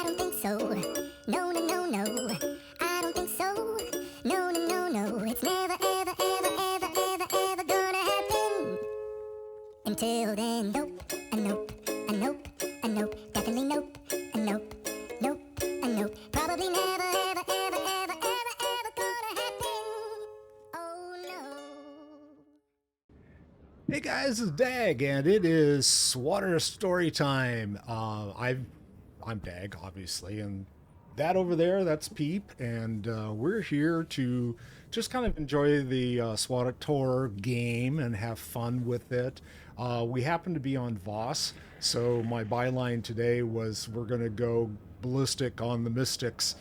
I don't think so. No, no, no, no. I don't think so. No, no, no, no. It's never, ever, ever, ever, ever, ever gonna happen. Until then, nope, a nope, a nope, a nope. Definitely nope, a nope, nope, a nope. Probably never, ever, ever, ever, ever, ever gonna happen. Oh no. Hey guys, it's Dag, and it is SWTOR Storytime. I'm Dag, obviously, and that over there, that's Peep, and we're here to just kind of enjoy the SWTOR game and have fun with it. We happen to be on Voss, so my byline today was we're going to go ballistic on the Mystics.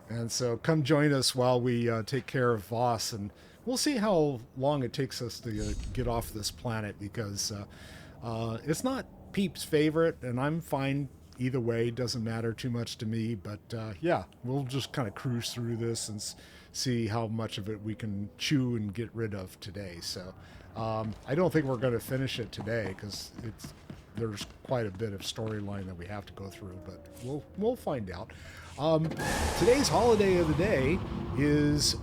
And so come join us while we take care of Voss, and we'll see how long it takes us to get off this planet because it's not Peep's favorite, and I'm fine either way. Doesn't matter too much to me, but yeah, we'll just kind of cruise through this and see how much of it we can chew and get rid of today. So I don't think we're going to finish it today because there's quite a bit of storyline that we have to go through, but we'll find out. Today's holiday of the day is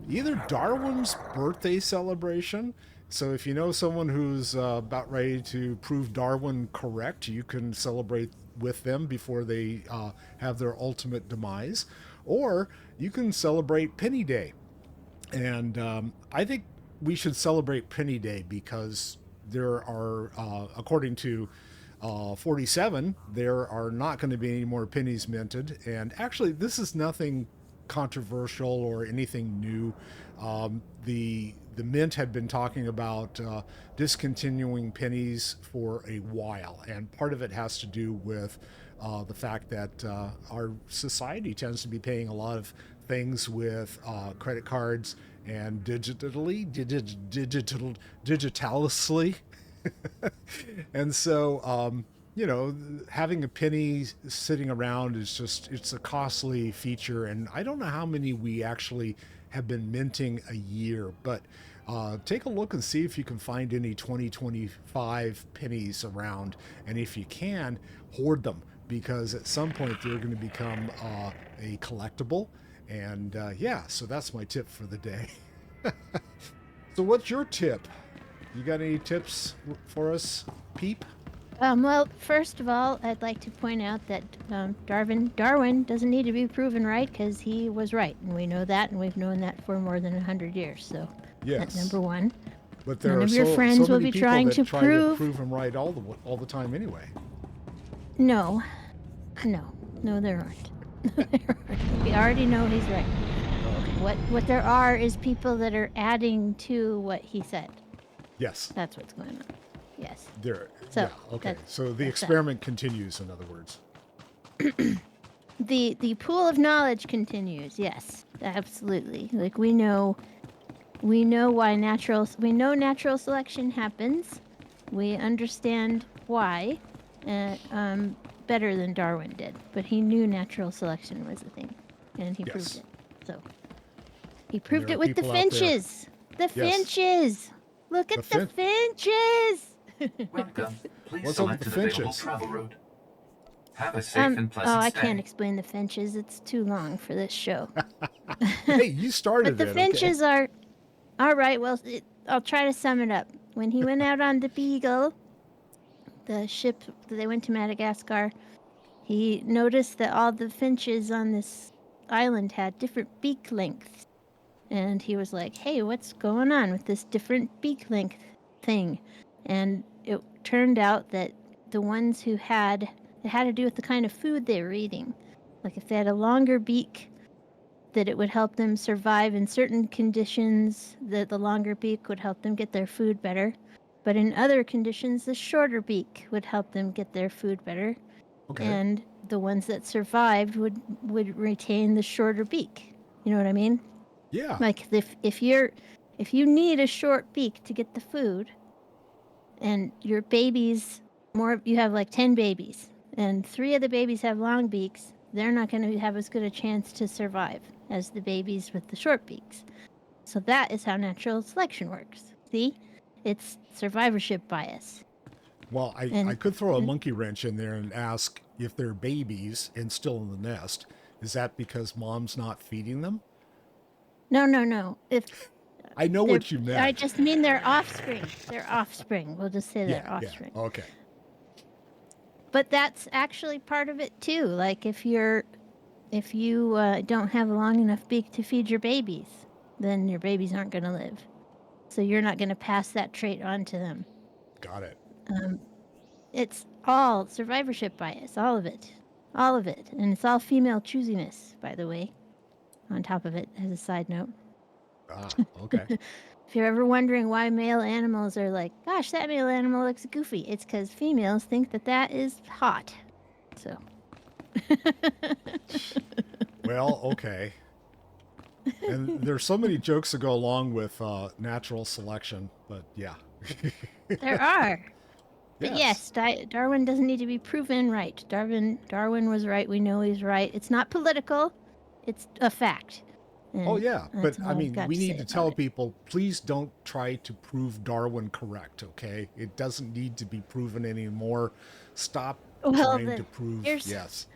either Darwin's birthday celebration. So if you know someone who's about ready to prove Darwin correct, you can celebrate with them before they have their ultimate demise, or you can celebrate Penny Day. And I think we should celebrate Penny Day because there are, according to 47, there are not going to be any more pennies minted. And actually, this is nothing controversial or anything new. The mint had been talking about discontinuing pennies for a while, and part of it has to do with the fact that our society tends to be paying a lot of things with credit cards and digitally. And so, having a penny sitting around it's a costly feature. And I don't know how many we actually have been minting a year, but take a look and see if you can find any 2025 pennies around. And if you can, hoard them because at some point they're going to become a collectible. And yeah, so that's my tip for the day. So what's your tip? You got any tips for us, Peep? Well, first of all, I'd like to point out that Darwin doesn't need to be proven right because he was right, and we know that, and we've known that for more than 100 years. So Yes. that's number one. But there None are of your so friends will many be people trying that to try prove. to prove him right all the time anyway. No, there aren't. We already know he's right. What there are is people that are adding to what he said. Yes. That's what's going on. Yes. There. So, yeah. Okay. So the that's experiment continues. In other words. The pool of knowledge continues. Yes, absolutely. Like we know why natural selection happens. We understand why, better than Darwin did. But he knew natural selection was a thing, and he proved it. So he proved it with the finches. The finches. Look at the finches. Welcome. Please What's up select with an the available finches? travel route. Have a safe and pleasant I stay. can't explain the finches. It's too long for this show. Hey, you started But the it. finches are all right. Well, I'll try to sum it up. When he went out on the Beagle, the ship that they went to Madagascar, he noticed that all the finches on this island had different beak lengths. And he was like, hey, what's going on with this different beak length thing? And it turned out that the ones it had to do with the kind of food they were eating. Like if they had a longer beak, that it would help them survive in certain conditions, that the longer beak would help them get their food better. But in other conditions, the shorter beak would help them get their food better. Okay. And the ones that survived would retain the shorter beak. You know what I mean? Yeah. Like if you need a short beak to get the food, and your babies you have like 10 babies, and 3 of the babies have long beaks, they're not going to have as good a chance to survive as the babies with the short beaks. So that is how natural selection works. See? It's survivorship bias. Well, I could throw a monkey wrench in there and ask if they're babies and still in the nest. Is that because mom's not feeding them? No. If I know they're, what you meant. I just mean their offspring. Their offspring. We'll just say their yeah, offspring. okay. But that's actually part of it too. Like if you don't have a long enough beak to feed your babies, then your babies aren't going to live. So you're not going to pass that trait on to them. Got it. It's all survivorship bias, all of it. And it's all female choosiness, by the way, on top of it, as a side note. Ah, okay. If you're ever wondering why male animals are like, gosh, that male animal looks goofy, it's because females think that is hot. So. Well, okay. And there's so many jokes that go along with natural selection, but yeah. There are. But yes, Darwin doesn't need to be proven right. Darwin was right. We know he's right. It's not political. It's a fact. Oh, yeah. But, I mean, we need to tell it. people, please don't try to prove Darwin correct, okay? It doesn't need to be proven anymore. Stop trying to prove yes.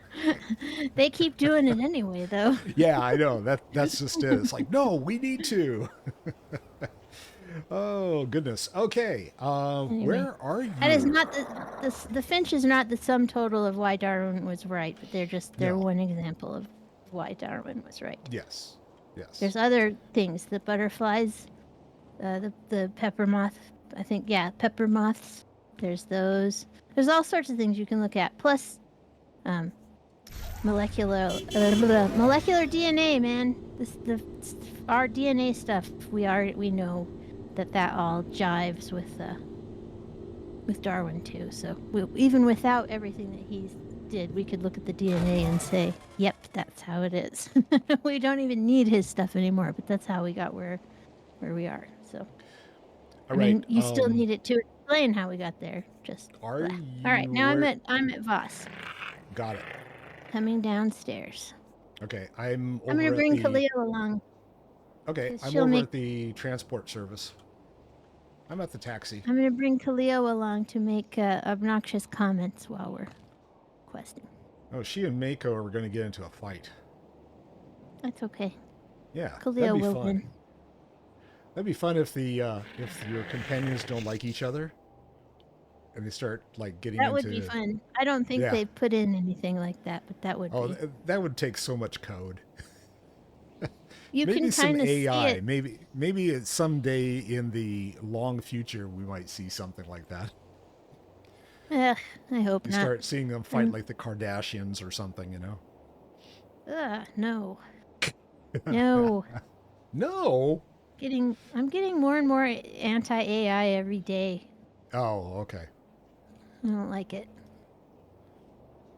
They keep doing it anyway, though. Yeah, I know. That's just it. It's like, no, we need to. Oh, goodness. Okay. Anyway, where are you? That is not the finch is not the sum total of why Darwin was right, but they're one example of why Darwin was right. Yes. There's other things. The butterflies, the pepper moth. I think pepper moths. There's those. There's all sorts of things you can look at. Plus, molecular DNA, man. Our DNA stuff. We know that all jives with Darwin too. So even without everything that he did, we could look at the DNA and say, "Yep, that's how it is." We don't even need his stuff anymore, but that's how we got where we are. So, all right. I mean, you still need it to explain how we got there. Just are you all right. Now I'm at Voss. Got it. Coming downstairs. Okay, I'm going to bring Khalil along. Okay, I'm over at the transport service. I'm at the taxi. I'm going to bring Khalil along to make obnoxious comments while we're questing. Oh, she and Mako are going to get into a fight. That's okay. Yeah, Khalil will win. That'd be fun if if your companions don't like each other, and they start like getting into. That would be fun. I don't think they put in anything like that, but that would. Oh, that would take so much code. You maybe can some AI. See it. Maybe someday in the long future we might see something like that. I hope you not. Start seeing them fight like the Kardashians or something, you know. No. No. No. I'm getting more and more anti-AI every day. Oh, okay. I don't like it.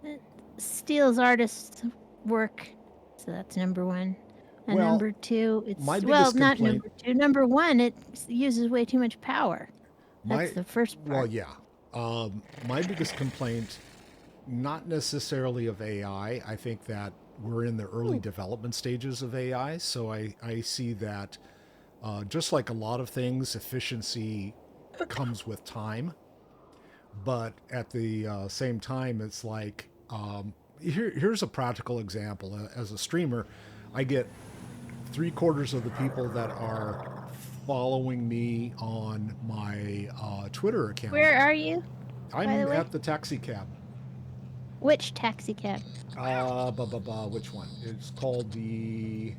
It steals artists' work, so that's number one. And number two, it's not number two. Number one, it uses way too much power. That's the first part. Well, yeah. My biggest complaint, not necessarily of AI. I think that we're in the early development stages of AI. So I see that just like a lot of things, efficiency comes with time. But at the same time, it's like, here's a practical example. As a streamer, I get 3/4 of the people that are following me on my Twitter account. Where are you? I'm at the taxi cab. Which taxi cab? Which one? It's called the,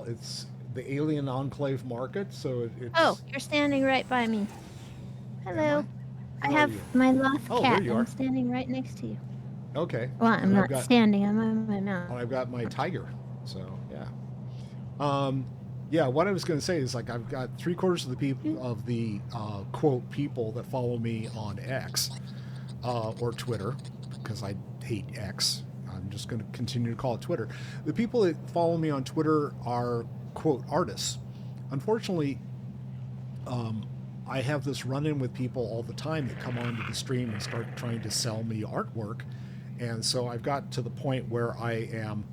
it's the Alien Enclave Market. So it's. Oh, you're standing right by me. Hello. I have my lost cat. I'm standing right next to you. Okay. Well, I'm not standing. I'm on my mount. I've got my tiger. So yeah. What I was going to say is like I've got 3/4 of the people of the quote people that follow me on X or Twitter, because I hate X. I'm just going to continue to call it Twitter. The people that follow me on Twitter are quote artists. Unfortunately, I have this run-in with people all the time that come onto the stream and start trying to sell me artwork, and so I've got to the point where I've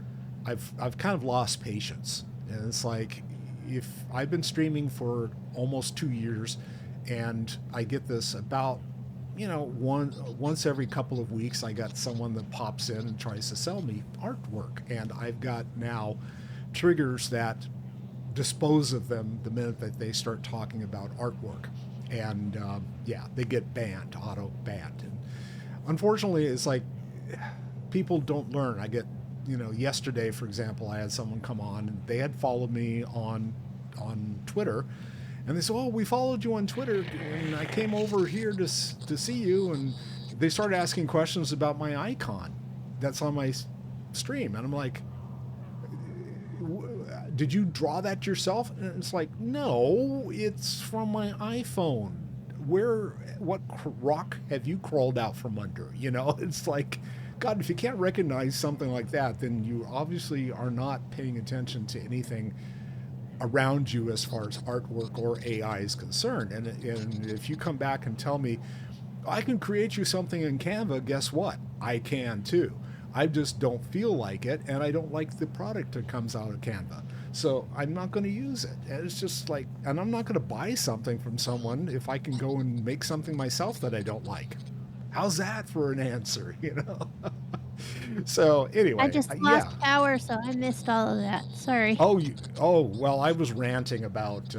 kind of lost patience, and it's like if I've been streaming for almost 2 years, and I get this about, once every couple of weeks. I got someone that pops in and tries to sell me artwork, and I've got now triggers that dispose of them the minute that they start talking about artwork, and they get banned, auto banned. And unfortunately, it's like people don't learn. I get, yesterday, for example, I had someone come on and they had followed me on Twitter, and they said, "Oh, we followed you on Twitter, and I came over here to see you," and they started asking questions about my icon that's on my stream, and I'm like, "Did you draw that yourself?" And it's like, "No, it's from my iPhone. What rock have you crawled out from under?" It's like, God, if you can't recognize something like that, then you obviously are not paying attention to anything around you as far as artwork or AI is concerned. And if you come back and tell me, I can create you something in Canva, guess what? I can too. I just don't feel like it, and I don't like the product that comes out of Canva. So I'm not going to use it. And it's just like, and I'm not going to buy something from someone if I can go and make something myself that I don't like. How's that for an answer, So anyway, I just lost power, so I missed all of that. Sorry. Well, I was ranting about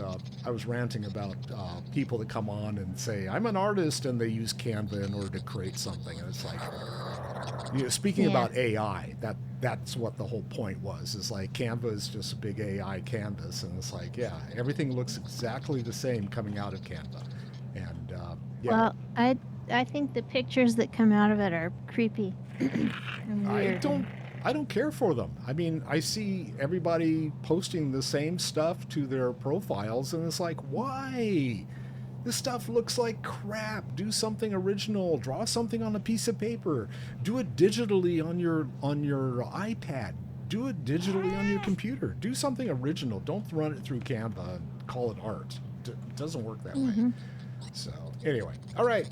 people that come on and say I'm an artist, and they use Canva in order to create something, and it's like, speaking about AI, that's what the whole point was. Is like Canva is just a big AI canvas, and it's like, everything looks exactly the same coming out of Canva, and Well, I think the pictures that come out of it are creepy and weird. I don't care for them. I mean, I see everybody posting the same stuff to their profiles, and it's like, why? This stuff looks like crap. Do something original. Draw something on a piece of paper. Do it digitally on your iPad. Do it digitally on your computer. Do something original. Don't run it through Canva and call it art. It doesn't work that way. So anyway, all right.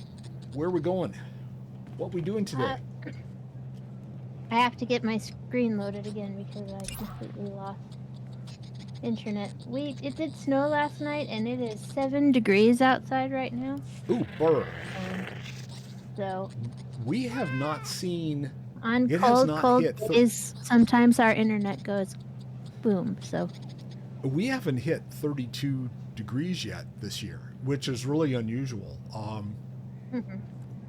Where are we going? What we doing today? I have to get my screen loaded again because I completely lost internet. It did snow last night, and it is 7 degrees outside right now. Ooh, burr. So we have not seen. On cold days, sometimes our internet goes boom. So we haven't hit 32 degrees yet this year, which is really unusual.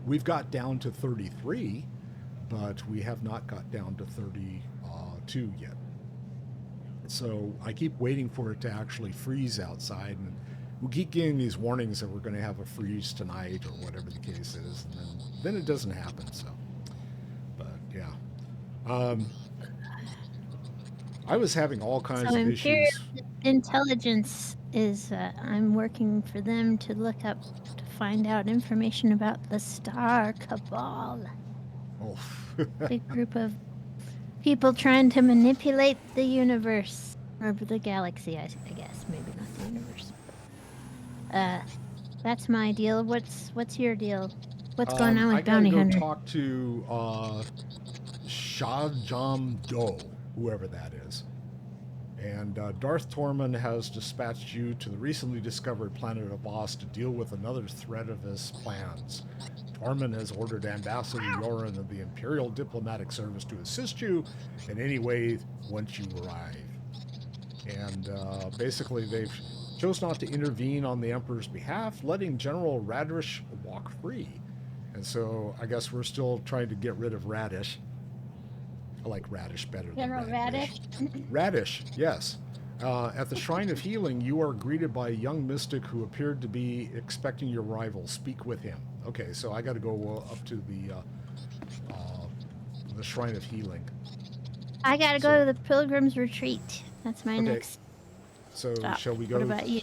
We've got down to 33, but we have not got down to 32 yet. So I keep waiting for it to actually freeze outside, and we keep getting these warnings that we're going to have a freeze tonight or whatever the case is, and then it doesn't happen. So, but yeah, I was having all kinds of Imperial issues. Intelligence is I'm working for them to look up to find out information about the Star Cabal. Oh. Big group of people trying to manipulate the universe or the galaxy, I guess, maybe not the universe. That's my deal. What's your deal? What's going on with Bounty Hunter? I gotta go talk to Shah-Jam Do, whoever that is. And Darth Tormund has dispatched you to the recently discovered planet of Voss to deal with another threat of his plans. Tormund has ordered Ambassador Yoren of the Imperial Diplomatic Service to assist you in any way once you arrive. And basically, they've chose not to intervene on the Emperor's behalf, letting General Radish walk free. And so I guess we're still trying to get rid of Radish. I like Radish better General than Radish. Radish? Radish, yes. At the Shrine of Healing, you are greeted by a young mystic who appeared to be expecting your arrival. Speak with him. Okay, so I got to go up to the Shrine of Healing. I got to go to the Pilgrim's Retreat. That's my next So stop. shall we go? What about you?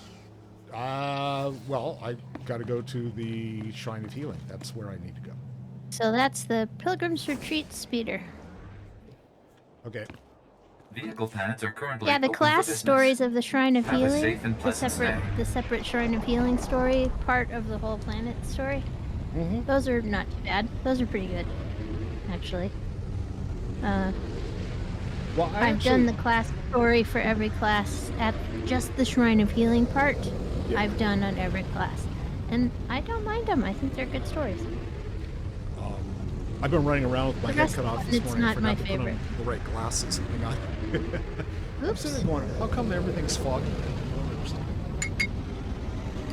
Well, I got to go to the Shrine of Healing. That's where I need to go. So that's the Pilgrim's Retreat speeder. Okay. Vehicle pads are currently Yeah, the open class for business. stories of the Shrine of Have a Healing, safe and pleasant stay. the separate Shrine of Healing story, part of the whole planet story. Mm-hmm. Those are not too bad. Those are pretty good, actually. Well, I've done the class story for every class at just the Shrine of Healing part. Yeah. I've done on every class. and I don't mind them. I think they're good stories. I've been running around with my The head rest cut of off it, this it's morning. I not my forgot to put on favorite. the right glasses. Hang on. I'm Oops. sitting there going, how come everything's foggy? I don't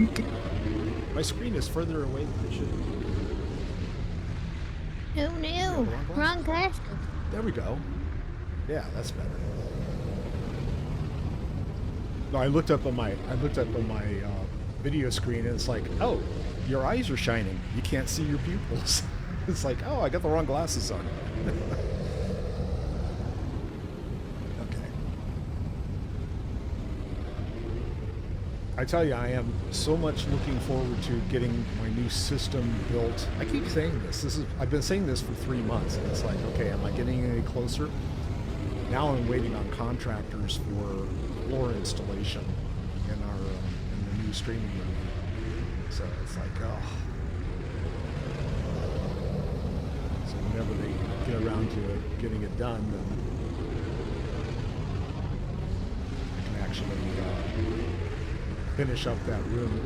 understand. My screen is further away than it should be. Oh no! Wrong glasses. There we go. Yeah, that's better. No, I looked up on my video screen, and it's like, oh, your eyes are shining. You can't see your pupils. It's like, oh, I got the wrong glasses on. Okay. I tell you, I am so much looking forward to getting my new system built. I keep saying this. I've been saying this for 3 months, and it's like, okay, am I getting any closer? Now I'm waiting on contractors for floor installation in the new streaming room. So it's like, oh. So whenever they get around to getting it done, then I can actually finish up that room.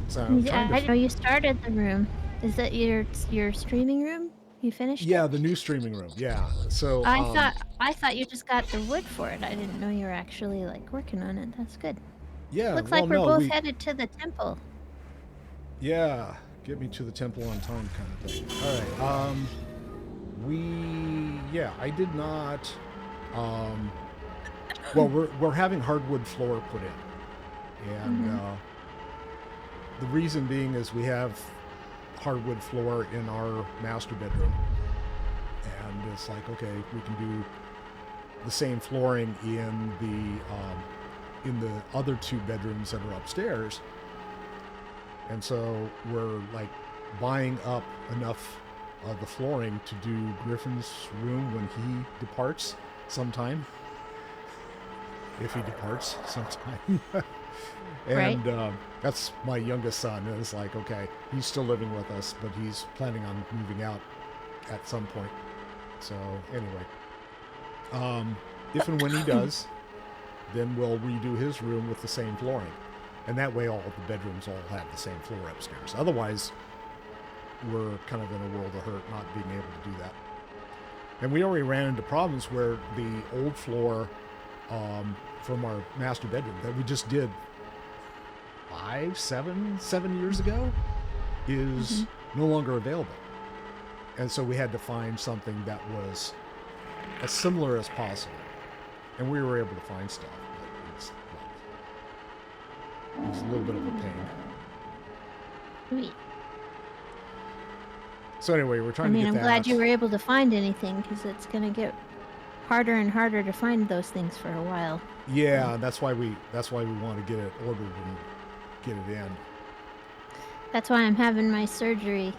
So I'm Yeah, trying I to didn't know you started the room. Is that your streaming room? You finished yeah, it? the new streaming room. Yeah. So I thought you just got the wood for it. I didn't know you were actually like working on it. That's good. yeah, Looks well, like we're no, both headed to the temple. yeah, get me to the temple on time kind of thing. All right. I did not. Well, we're having hardwood floor put in, and the reason being is we have hardwood floor in our master bedroom, and it's like, okay, we can do the same flooring in the other 2 bedrooms that are upstairs. And so we're like buying up enough of the flooring to do Griffin's room when he departs sometime. If he departs sometime. And that's my youngest son. And it's like, okay, he's still living with us, but he's planning on moving out at some point. So anyway, if and when he does, then we'll redo his room with the same flooring. And that way all of the bedrooms all have the same floor upstairs. Otherwise, we're kind of in a world of hurt not being able to do that. And we already ran into problems where the old floor from our master bedroom that we just did 7 years ago is no longer available. And so we had to find something that was as similar as possible. And we were able to find stuff, but it's a little bit of a pain. Sweet. So anyway, we're trying to get I'm that. glad you were able to find anything, because it's going to get harder and harder to find those things for a while. Yeah, that's why we want to get it ordered and get it in. That's why I'm having my surgery.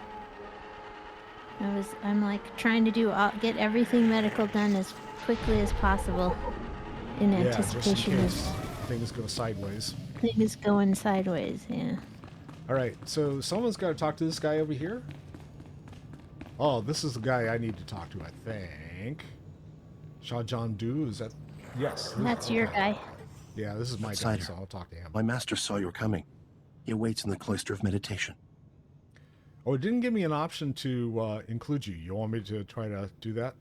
I'm like trying to get everything medical done as quickly as possible in anticipation just in case of things go sideways. things going sideways. Yeah. All right, so someone's got to talk to this guy over here. Oh, this is the guy I need to talk to, I think. Shah John Du, is that? Yes. That's your guy. Yeah, this is my guy, Outsider. so I'll talk to him. My master saw you were coming. He awaits in the cloister of meditation. Oh, it didn't give me an option to include you. You want me to try to do that?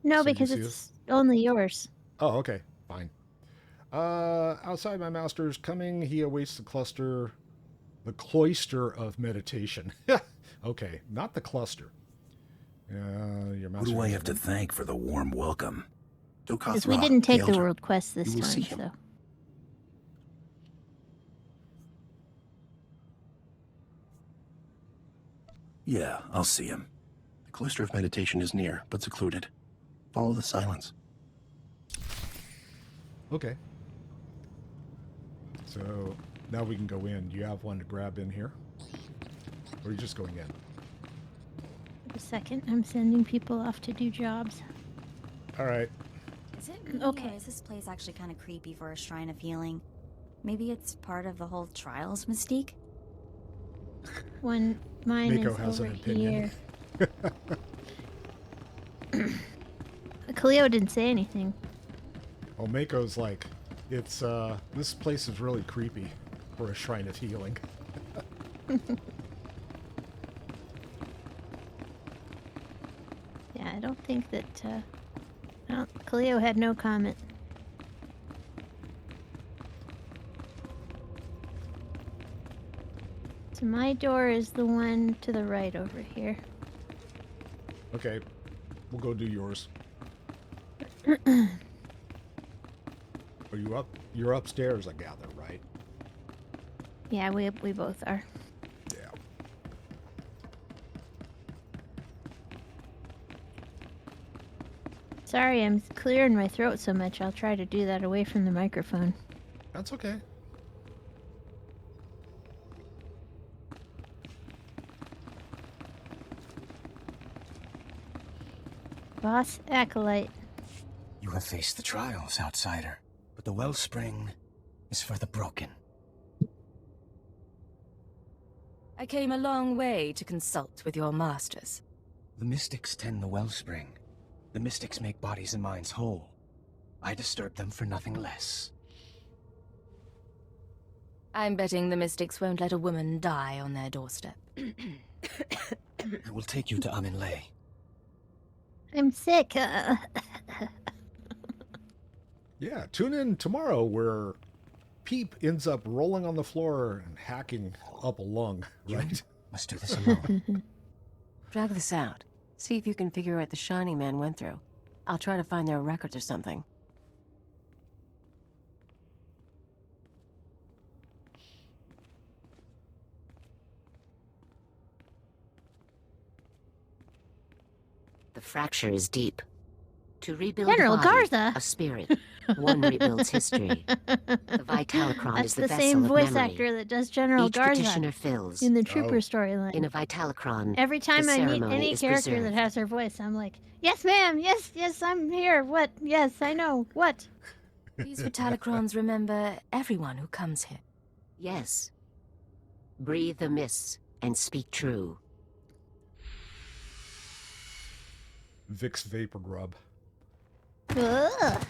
No, So you because see it's only yours. Oh, okay, fine. Outside my master's coming, he awaits the cloister of meditation. Okay, not the cluster. Your master. Who do I have to thank for the warm welcome? Because we didn't take the elder. world quest this You will time, see him. so. Yeah, I'll see him. The cloister of meditation is near, but secluded. Follow the silence. Okay. So now we can go in. Do you have one to grab in here? Or are you just going in? A second, I'm sending people off to do jobs. All right. Is it me, Okay. or is this place actually kind of creepy for a shrine of healing? Maybe it's part of the whole trials mystique? When mine Mako is has over an opinion. here. Cleo didn't say anything. Well, Mako's like, it's, this place is really creepy for a shrine of healing. Yeah, I don't think that, Cleo had no comment. So my door is the one to the right over here. Okay, we'll go do yours. Are you up? You're upstairs, I gather, right? Yeah, we both are. Yeah. Sorry, I'm clearing my throat so much. I'll try to do that away from the microphone. That's okay. Voss Acolyte. You have faced the trials, outsider, but the wellspring is for the broken. I came a long way to consult with your masters. The mystics tend the wellspring. The mystics make bodies and minds whole. I disturb them for nothing less. I'm betting the mystics won't let a woman die on their doorstep. I will take you to Aminlay. I'm sick. Yeah, tune in tomorrow where Peep ends up rolling on the floor and hacking up a lung, right? Must do this alone. Drag this out. See if you can figure out what the Shining Man went through. I'll try to find their records or something. The fracture is deep. To rebuild General a body, Garza. a spirit, one rebuilds history. The Vitalocron That's is the the vessel same of voice memory. actor that does General Each Garza petitioner fills. in the Trooper Oh. storyline. In a Vitalocron, Every time the I meet ceremony any is character that preserved. has her voice, I'm like, yes, ma'am, yes, I'm here. What? Yes, I know. What? These Vitalocrons remember everyone who comes here. Yes. Breathe the mists and speak true. Vicks Vapor Grub. Ugh.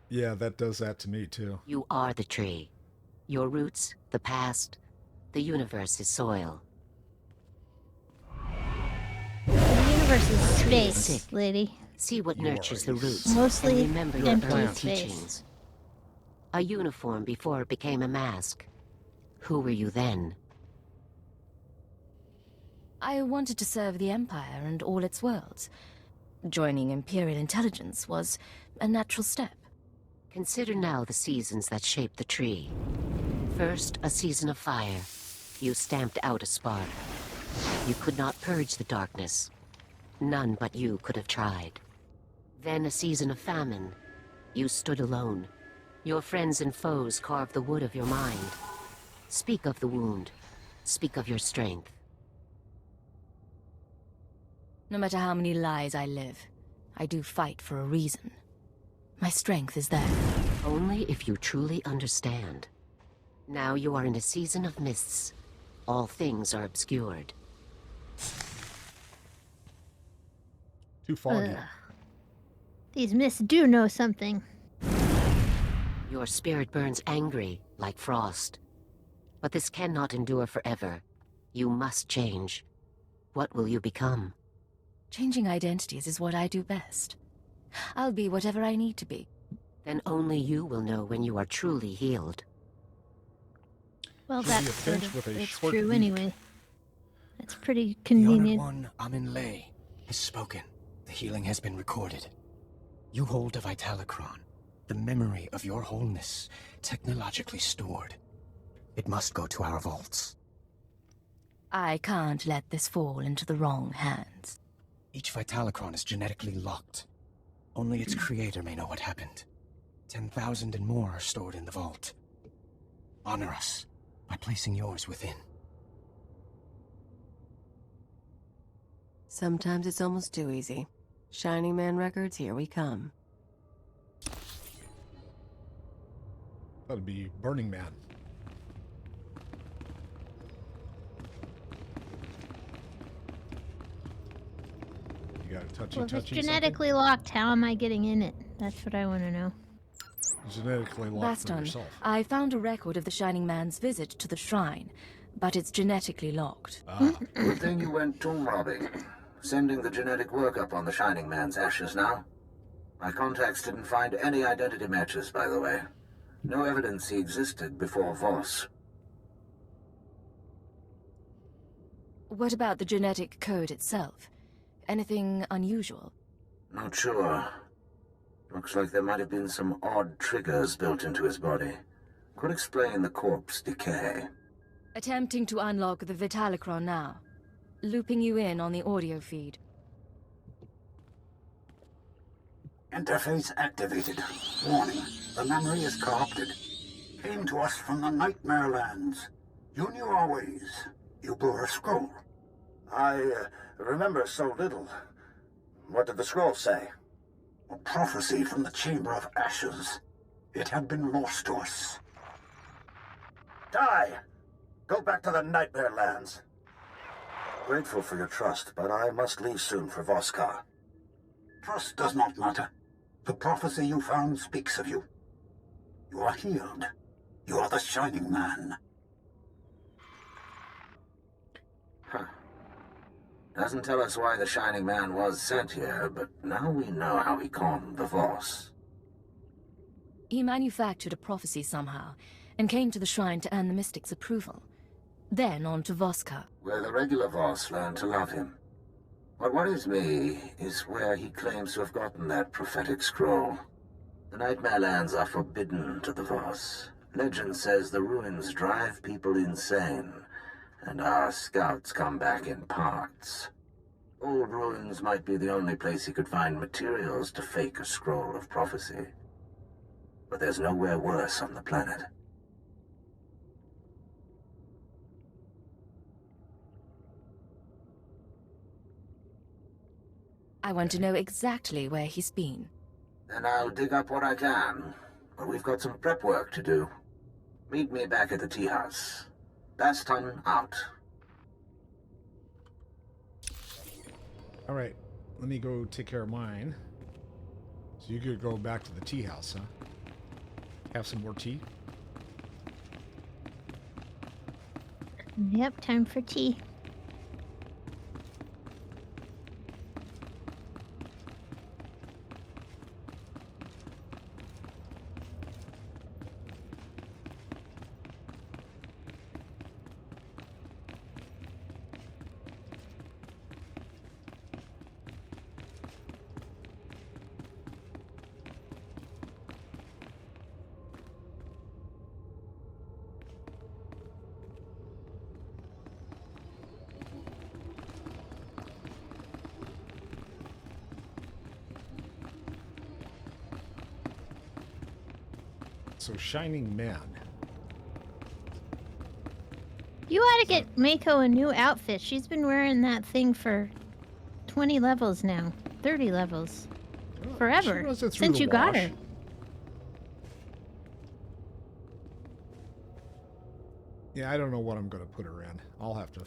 Yeah, that does that to me too. You are the tree. Your roots, the past, the universe is soil. The universe is space, Sick. lady. See what You nurtures are the roots. Mostly and remember your empty early space. teachings. A uniform before it became a mask. Who were you then? I wanted to serve the Empire and all its worlds. Joining Imperial intelligence was a natural step. Consider now the seasons that shaped the tree. First, a season of fire. You stamped out a spark. You could not purge the darkness. None but you could have tried. Then a season of famine. You stood alone. Your friends and foes carved the wood of your mind. Speak of the wound. Speak of your strength. No matter how many lies I live, I do fight for a reason. My strength is there. Only if you truly understand. Now you are in a season of mists. All things are obscured. Too foggy. Ugh. These mists do know something. Your spirit burns angry, like frost. But this cannot endure forever. You must change. What will you become? Changing identities is what I do best. I'll be whatever I need to be. Then only you will know when you are truly healed. Well, Should be a that's sort finch of, with a it's short true beak. anyway. That's pretty The Honored convenient. One, Aminlay, has spoken. The healing has been recorded. You hold a Vitalocron, the memory of your wholeness, technologically stored. It must go to our vaults. I can't let this fall into the wrong hands. Each Vitalocron is genetically locked. Only its creator may know what happened. 10,000 and more are stored in the vault. Honor us by placing yours within. Sometimes it's almost too easy. Shining Man records, here we come. That'd be Burning Man. You got a touchy Well, if it's touchy genetically locked, how am I getting in it? That's what I want to know. Genetically locked for Baston, yourself. I found a record of the Shining Man's visit to the shrine, but it's genetically locked. Good thing you went tomb robbing. Sending the genetic workup on the Shining Man's ashes now. My contacts didn't find any identity matches, by the way. No evidence he existed before Voss. What about the genetic code itself? Anything unusual? Not sure. Looks like there might have been some odd triggers built into his body. Could explain the corpse decay. Attempting to unlock the Vitalicron now. Looping you in on the audio feed. Interface activated. Warning, the memory is corrupted. Came to us from the Nightmare Lands. You knew our ways. You bore a scroll. I remember so little. What did the scroll say? A prophecy from the Chamber of Ashes. It had been lost to us. Die! Go back to the Nightmare Lands. Grateful for your trust, but I must leave soon for Voskar. Trust does not matter. The prophecy you found speaks of you. You are healed. You are the Shining Man. Huh. Doesn't tell us why the Shining Man was sent here, but now we know how he conned the Voss. He manufactured a prophecy somehow, and came to the shrine to earn the Mystic's approval. Then on to Voskar. Where the regular Voss learned to love him. What worries me is where he claims to have gotten that prophetic scroll. The Nightmare Lands are forbidden to the Voss. Legend says the ruins drive people insane, and our scouts come back in parts. Old ruins might be the only place he could find materials to fake a scroll of prophecy. But there's nowhere worse on the planet. I want to know exactly where he's been. Then I'll dig up what I can, but we've got some prep work to do. Meet me back at the tea house. Baston out. All right, let me go take care of mine. So you could go back to the tea house, huh? Have some more tea? Yep, time for tea. So, Shining Man. You ought to get Mako a new outfit. She's been wearing that thing for 20 levels now. 30 levels. Forever. Since you got her. Yeah, I don't know what I'm going to put her in. I'll have to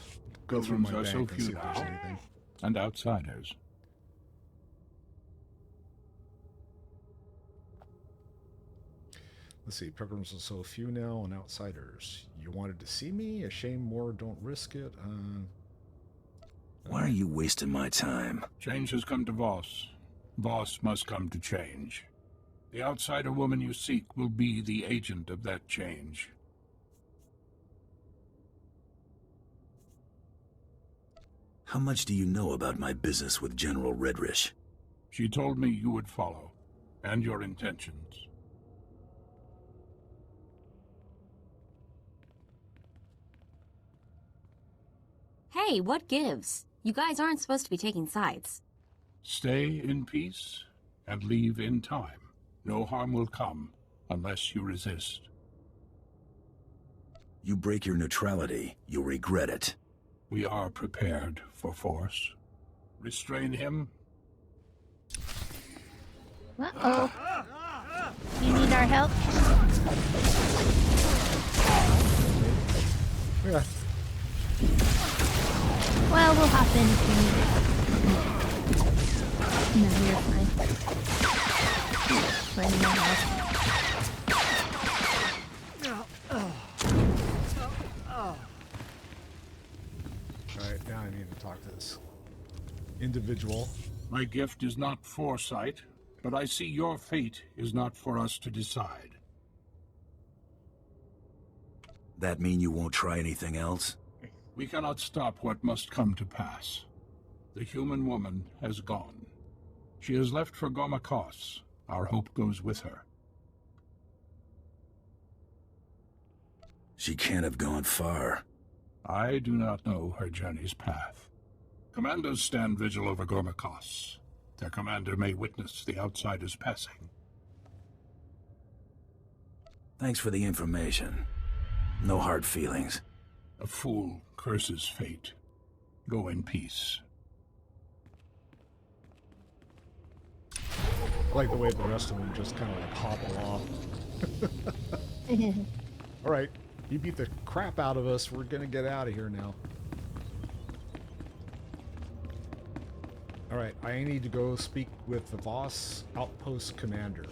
go through my Pilgrims are bag so and see few if there's now, anything. and outsiders. Let's see, pilgrims are so few now and outsiders. You wanted to see me? A shame more don't risk it. Why are you wasting my time? Change has come to Voss. Voss must come to change. The outsider woman you seek will be the agent of that change. How much do you know about my business with General Redrish? She told me you would follow, and your intentions. Hey, what gives? You guys aren't supposed to be taking sides. Stay in peace, and leave in time. No harm will come, unless you resist. You break your neutrality, you'll regret it. We are prepared for force. Restrain him. Uh-oh. You need our help? Yeah. Well, we'll hop in if you need it. No, you're fine. Plenty of help. Alright, now I need to talk to this individual. My gift is not foresight, but I see your fate is not for us to decide. That mean you won't try anything else? We cannot stop what must come to pass. The human woman has gone. She has left for Gormaks. Our hope goes with her. She can't have gone far. I do not know her journey's path. Commandos stand vigil over Gormaks. Their commander may witness the outsiders passing. Thanks for the information. No hard feelings. A fool curses fate. Go in peace. I like the way the rest of them just kind of like hobble off. Alright, you beat the crap out of us. We're gonna get out of here now. Alright, I need to go speak with the Voss outpost commander.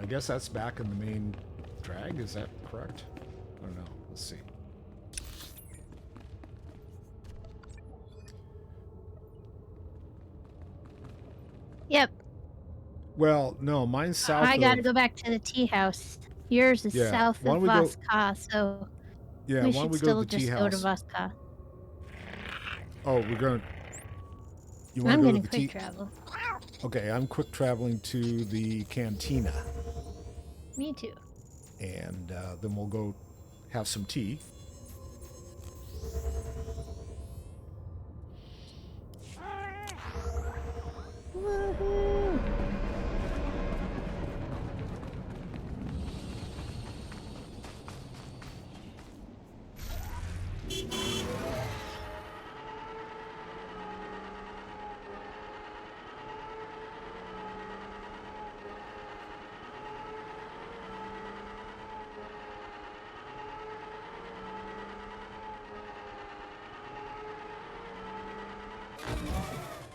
I guess that's back in the main drag, is that correct? I don't know. Let's see. Yep. Well, no, mine's south I gotta go back to the tea house. Yours is south of Voss, so yeah, we why don't should we still go to the tea just go to house? Voss. Oh, we're going to... You want I'm to go gonna to the quick tea... travel. Okay, I'm quick traveling to the cantina. Me too. And then we'll go have some tea. Woohoo!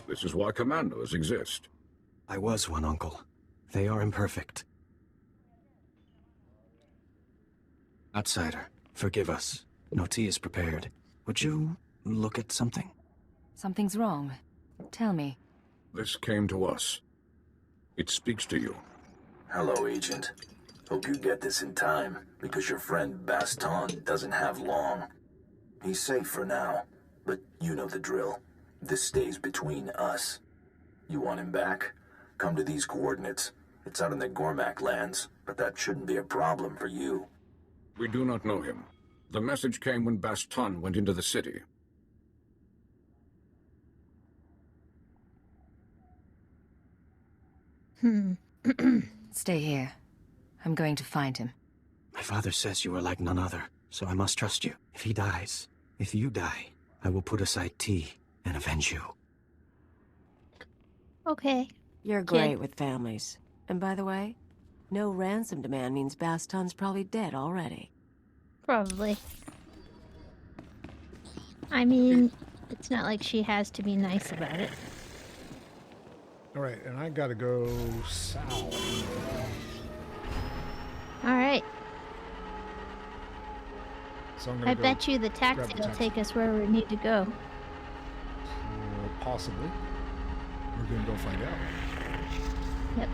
This is why commandos exist. I was one, Uncle. They are imperfect. Outsider, forgive us. No tea is prepared. Would you look at something? Something's wrong. Tell me. This came to us. It speaks to you. Hello, Agent. Hope you get this in time, because your friend Baston doesn't have long. He's safe for now, but you know the drill. This stays between us. You want him back? Come to these coordinates. It's out in the Gormak lands, but that shouldn't be a problem for you. We do not know him. The message came when Baston went into the city. Stay here. I'm going to find him. My father says you are like none other, so I must trust you. If he dies, if you die, I will put aside tea and avenge you. Okay. You're great with families. And by the way, no ransom demand means Baston's probably dead already. Probably. I mean, it's not like she has to be nice about it. Alright, and I gotta go south. Alright. So I'm gonna I go bet you the grab taxi the will take us where we need to go. Possibly. We're gonna go find out. Yep.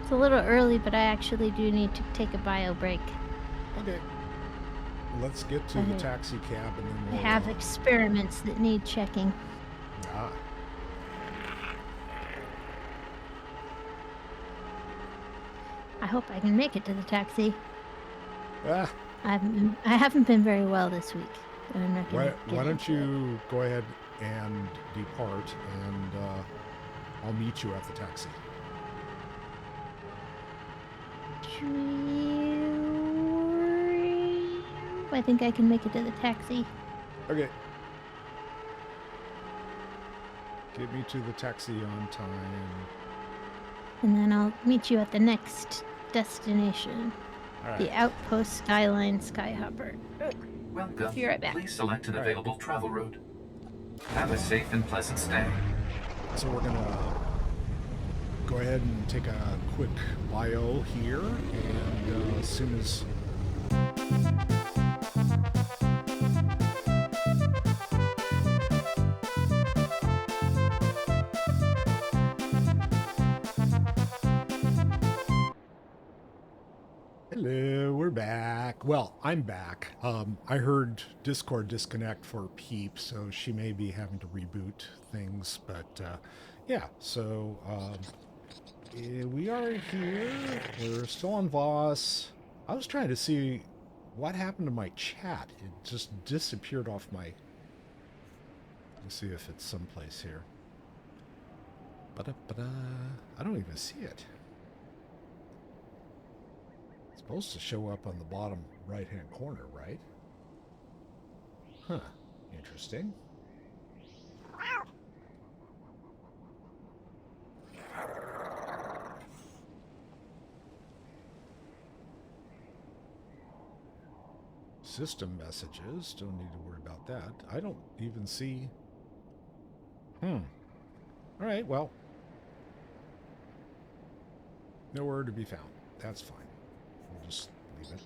It's a little early, but I actually do need to take a bio break. Okay. Let's get to the taxi cab and then I we'll... have experiments that need checking. Ah. I hope I can make it to the taxi. Ah. I haven't been very well this week. But I'm not gonna Why don't you go ahead and depart, and I'll meet you at the taxi. I think I can make it to the taxi. Okay. Get me to the taxi on time. And then I'll meet you at the next destination. All The right. Outpost Skyline Skyhopper. Welcome. Be right back. Please select an available travel route. Have a safe and pleasant stay. So we're gonna go ahead and take a quick bio here, and as soon as Hello, we're back. Well, I'm back. I heard Discord disconnect for Peep, so she may be having to reboot things. But yeah, so we are here. We're still on Voss. I was trying to see what happened to my chat. It just disappeared off my... Let's see if it's someplace here. Ba-da-ba-da. I don't even see it. It's supposed to show up on the bottom right-hand corner, right? Huh. Interesting. System messages. Don't need to worry about that. I don't even see... All right, well. Nowhere to be found. That's fine. We'll just leave it.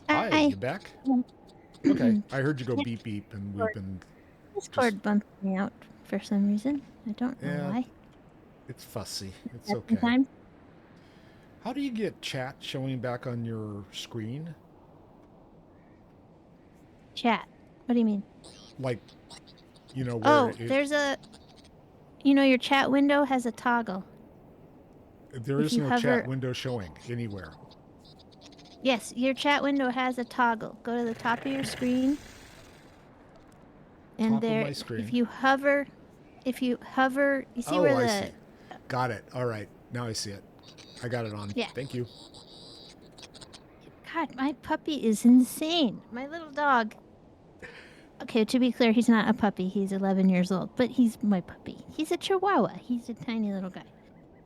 Hi, you back? Okay, I heard you go beep beep, and we've been... Discord bumped me out for some reason. I don't know why. It's fussy. It's okay. How do you get chat showing back on your screen? Chat? What do you mean? Like, you know, where there's a... You know, your chat window has a toggle. There is no chat window showing anywhere. Yes, your chat window has a toggle. Go to the top of your screen. And Top of my screen. if you hover, you see where the... I see. Got it. All right. Now I see it. I got it on. Yeah. Thank you. God, my puppy is insane. My little dog. Okay, to be clear, he's not a puppy. He's 11 years old, but he's my puppy. He's a Chihuahua. He's a tiny little guy.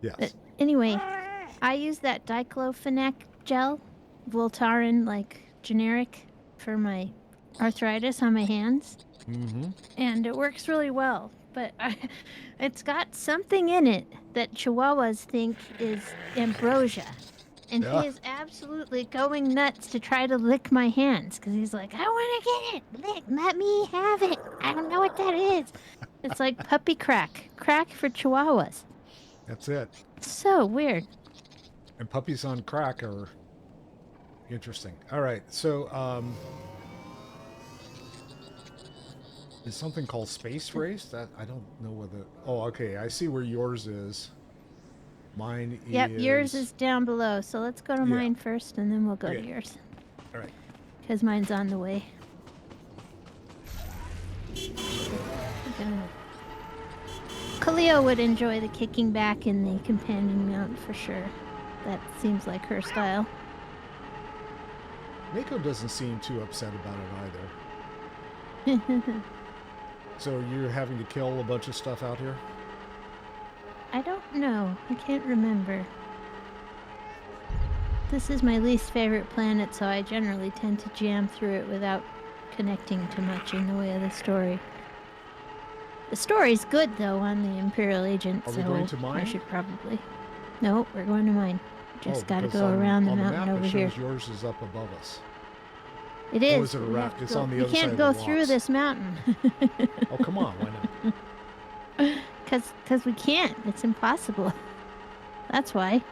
Yes. But anyway, I use that diclofenac gel, Voltaren, like generic, for my arthritis on my hands. Mm-hmm. And it works really well, but it's got something in it that Chihuahuas think is ambrosia. And he is absolutely going nuts to try to lick my hands, because he's like, I want to get it. Let me have it. I don't know what that is. It's like puppy crack. Crack for Chihuahuas. That's it. So weird. And puppies on crack are interesting. All right, so is something called Space Race? That I don't know whether... Oh, okay, I see where yours is. Mine is... Yep, yours is down below, so let's go to mine first, and then we'll go to yours. All right. Because mine's on the way. Kaleo would enjoy the kicking back in the companion mount for sure. That seems like her style. Mako doesn't seem too upset about it either. So you're having to kill a bunch of stuff out here? I don't know. I can't remember. This is my least favorite planet, so I generally tend to jam through it without connecting too much in the way of the story. The story's good, though, on the Imperial Agent, Are so we going to mine? I should probably... No, we're going to mine. Just gotta go around the mountain map, over it here. shows yours is up above us. It is. Or is it around? It's on the other We side can't of go the through rocks. this mountain. Oh, come on, why not? Because we can't. It's impossible. That's why.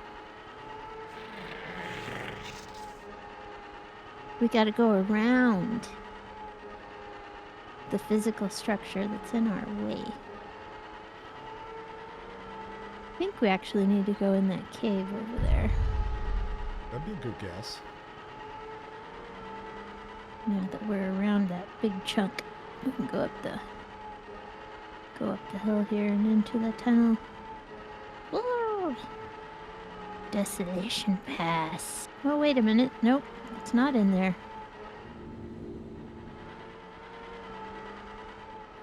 We gotta go around the physical structure that's in our way. I think we actually need to go in that cave over there. That'd be a good guess. Now that we're around that big chunk, we can go up the hill here and into the tunnel. Whoa! Desolation Pass. Oh, wait a minute. Nope, it's not in there.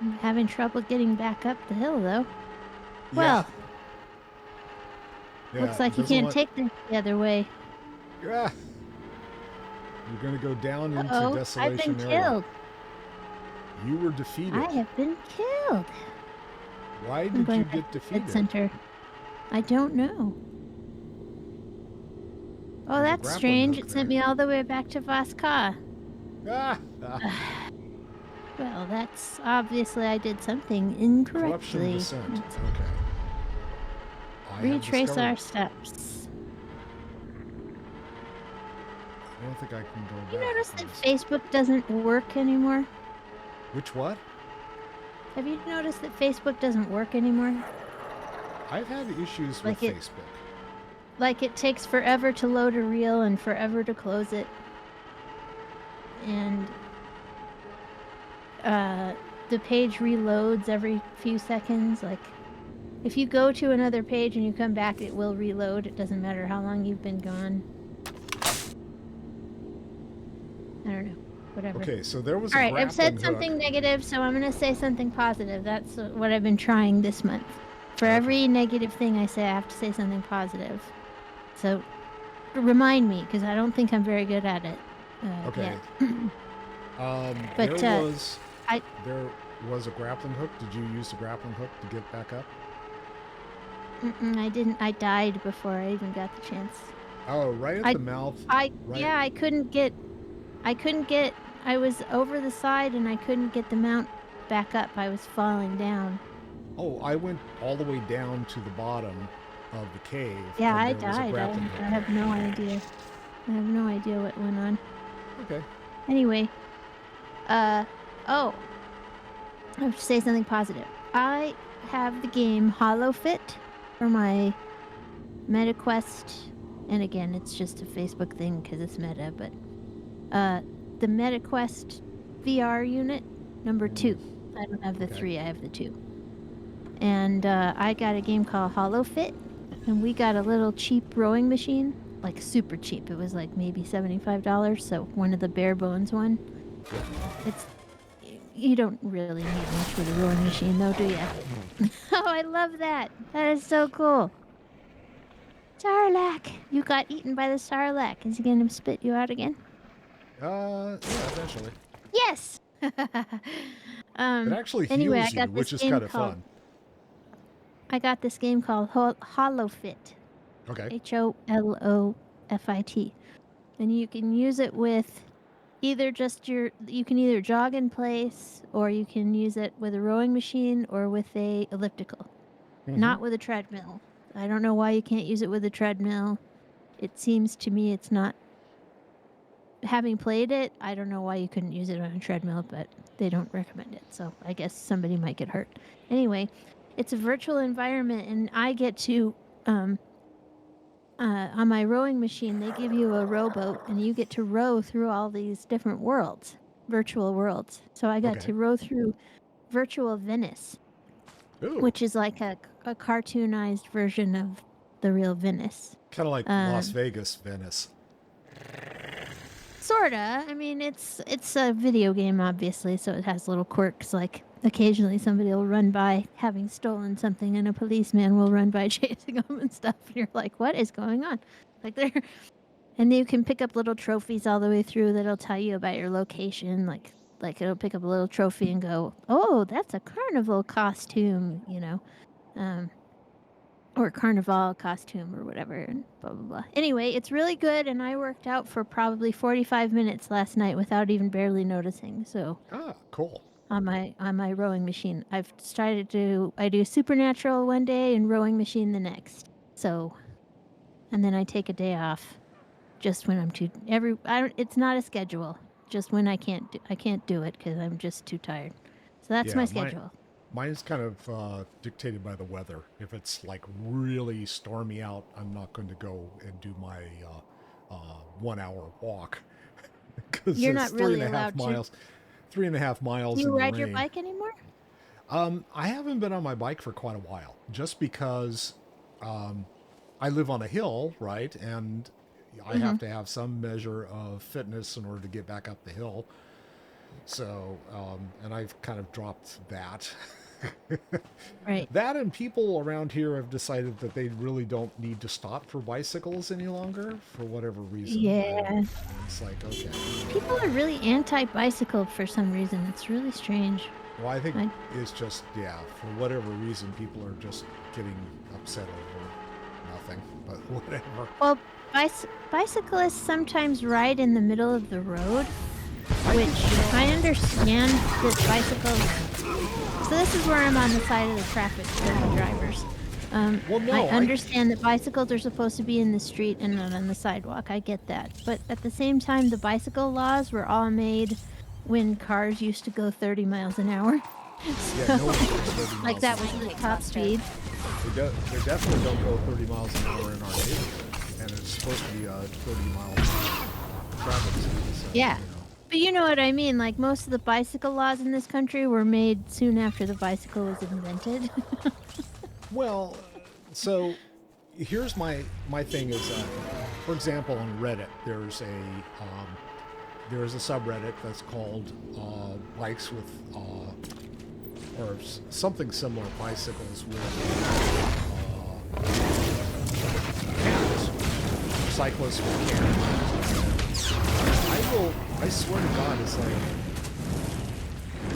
I'm having trouble getting back up the hill, though. Well, looks like you can't take this the other way. Yeah. You're going to go down into Desolation I've been area. killed. You were defeated. I have been killed. Why did you get defeated? Center. I don't know. Oh, There's a that's grappling strange. hook It sent there. me all the way back to Voss. Ah! Well, that's obviously I did something Corruption incorrectly. descent. Let's Okay. I have retrace discovered. our steps. I don't think I can go You back. notice that Facebook doesn't work anymore? Which what? Have you noticed that Facebook doesn't work anymore? I've had issues Like with it- Facebook. Like it takes forever to load a reel and forever to close it. And the page reloads every few seconds. Like if you go to another page and you come back, it will reload. It doesn't matter how long you've been gone. I don't know. Whatever. Okay, so there was All a right, I've said grappling something hook. negative, so I'm going to say something positive. That's what I've been trying this month. For every negative thing I say, I have to say something positive. So remind me, because I don't think I'm very good at it. Okay. But, there was a grappling hook. Did you use the grappling hook to get back up? I didn't. I died before I even got the chance. Oh, right at the mouth. Yeah, I couldn't get. I was over the side and I couldn't get the mount back up. I was falling down. Oh, I went all the way down to the bottom of the cave. Yeah, and I there was a died. I grappling hook. have no idea. I have no idea what went on. Okay. Anyway, oh, I have to say something positive. I have the game HoloFit for my MetaQuest, and again, it's just a Facebook thing because it's Meta, but the MetaQuest VR unit, number 2. I don't have the 3, I have the 2. And I got a game called HoloFit, and we got a little cheap rowing machine, like super cheap. It was like maybe $75, so one of the bare bones one. You don't really need much for the rowing machine, though, do you? Oh, I love that. That is so cool. Sarlacc, you got eaten by the Sarlacc. Is he gonna spit you out again? Yeah, eventually. Yes. It actually Anyway, heals I got you, this which is game kind of called- fun. I got this game called HoloFit. Okay. HOLOFIT. And you can use it with either you can either jog in place, or you can use it with a rowing machine or with a elliptical. Not with a treadmill. I don't know why you can't use it with a treadmill. It seems to me it's not. Having played it, I don't know why you couldn't use it on a treadmill, but they don't recommend it, so I guess somebody might get hurt. Anyway, it's a virtual environment, and I get to, on my rowing machine, they give you a rowboat, and you get to row through all these different worlds, virtual worlds. So I got to row through virtual Venice, which is like a cartoonized version of the real Venice. Kind of like Las Vegas, Venice. Sorta. I mean, it's a video game, obviously, so it has little quirks. Like occasionally, somebody will run by having stolen something, and a policeman will run by chasing them and stuff. And you're like, "What is going on?" Like and you can pick up little trophies all the way through that'll tell you about your location. Like it'll pick up a little trophy and go, "Oh, that's a carnival costume," or carnival costume or whatever, and blah blah blah. Anyway, it's really good, and I worked out for probably 45 minutes last night without even barely noticing. So cool. On my rowing machine, I do supernatural one day and rowing machine the next. So, and then I take a day off, just when I'm it's not a schedule. Just when I can't do it because I'm just too tired. So that's my schedule. Mine's kind of dictated by the weather. If it's like really stormy out, I'm not going to go and do my 1 hour walk. Because You're it's not really allowed 3.5 miles. Do you in the ride your rain. bike anymore? I haven't been on my bike for quite a while, just because I live on a hill, right? And I have to have some measure of fitness in order to get back up the hill. So, and I've kind of dropped that. Right. That, and people around here have decided that they really don't need to stop for bicycles any longer for whatever reason. Yeah. It's like, okay. People are really anti-bicycle for some reason. It's really strange. Well, I think it's just, for whatever reason, people are just getting upset over nothing, but whatever. Well, bicyclists sometimes ride in the middle of the road, which I understand that bicycles... So this is where I'm on the side of the traffic for the drivers. I understand that bicycles are supposed to be in the street and not on the sidewalk. I get that. But at the same time, the bicycle laws were all made when cars used to go 30 miles an hour. Yeah, no one goes 30 miles like that was an the hour. top speed. They definitely don't go 30 miles an hour in our neighborhood, and it's supposed to be 30 miles an hour traffic speed. So, Yeah. you know. But you know what I mean, like most of the bicycle laws in this country were made soon after the bicycle was invented. Well, so here's my thing is, for example, on Reddit, there's a subreddit that's called bikes with, or something similar, bicycles with cans, cyclists with cans. I swear to God, it's like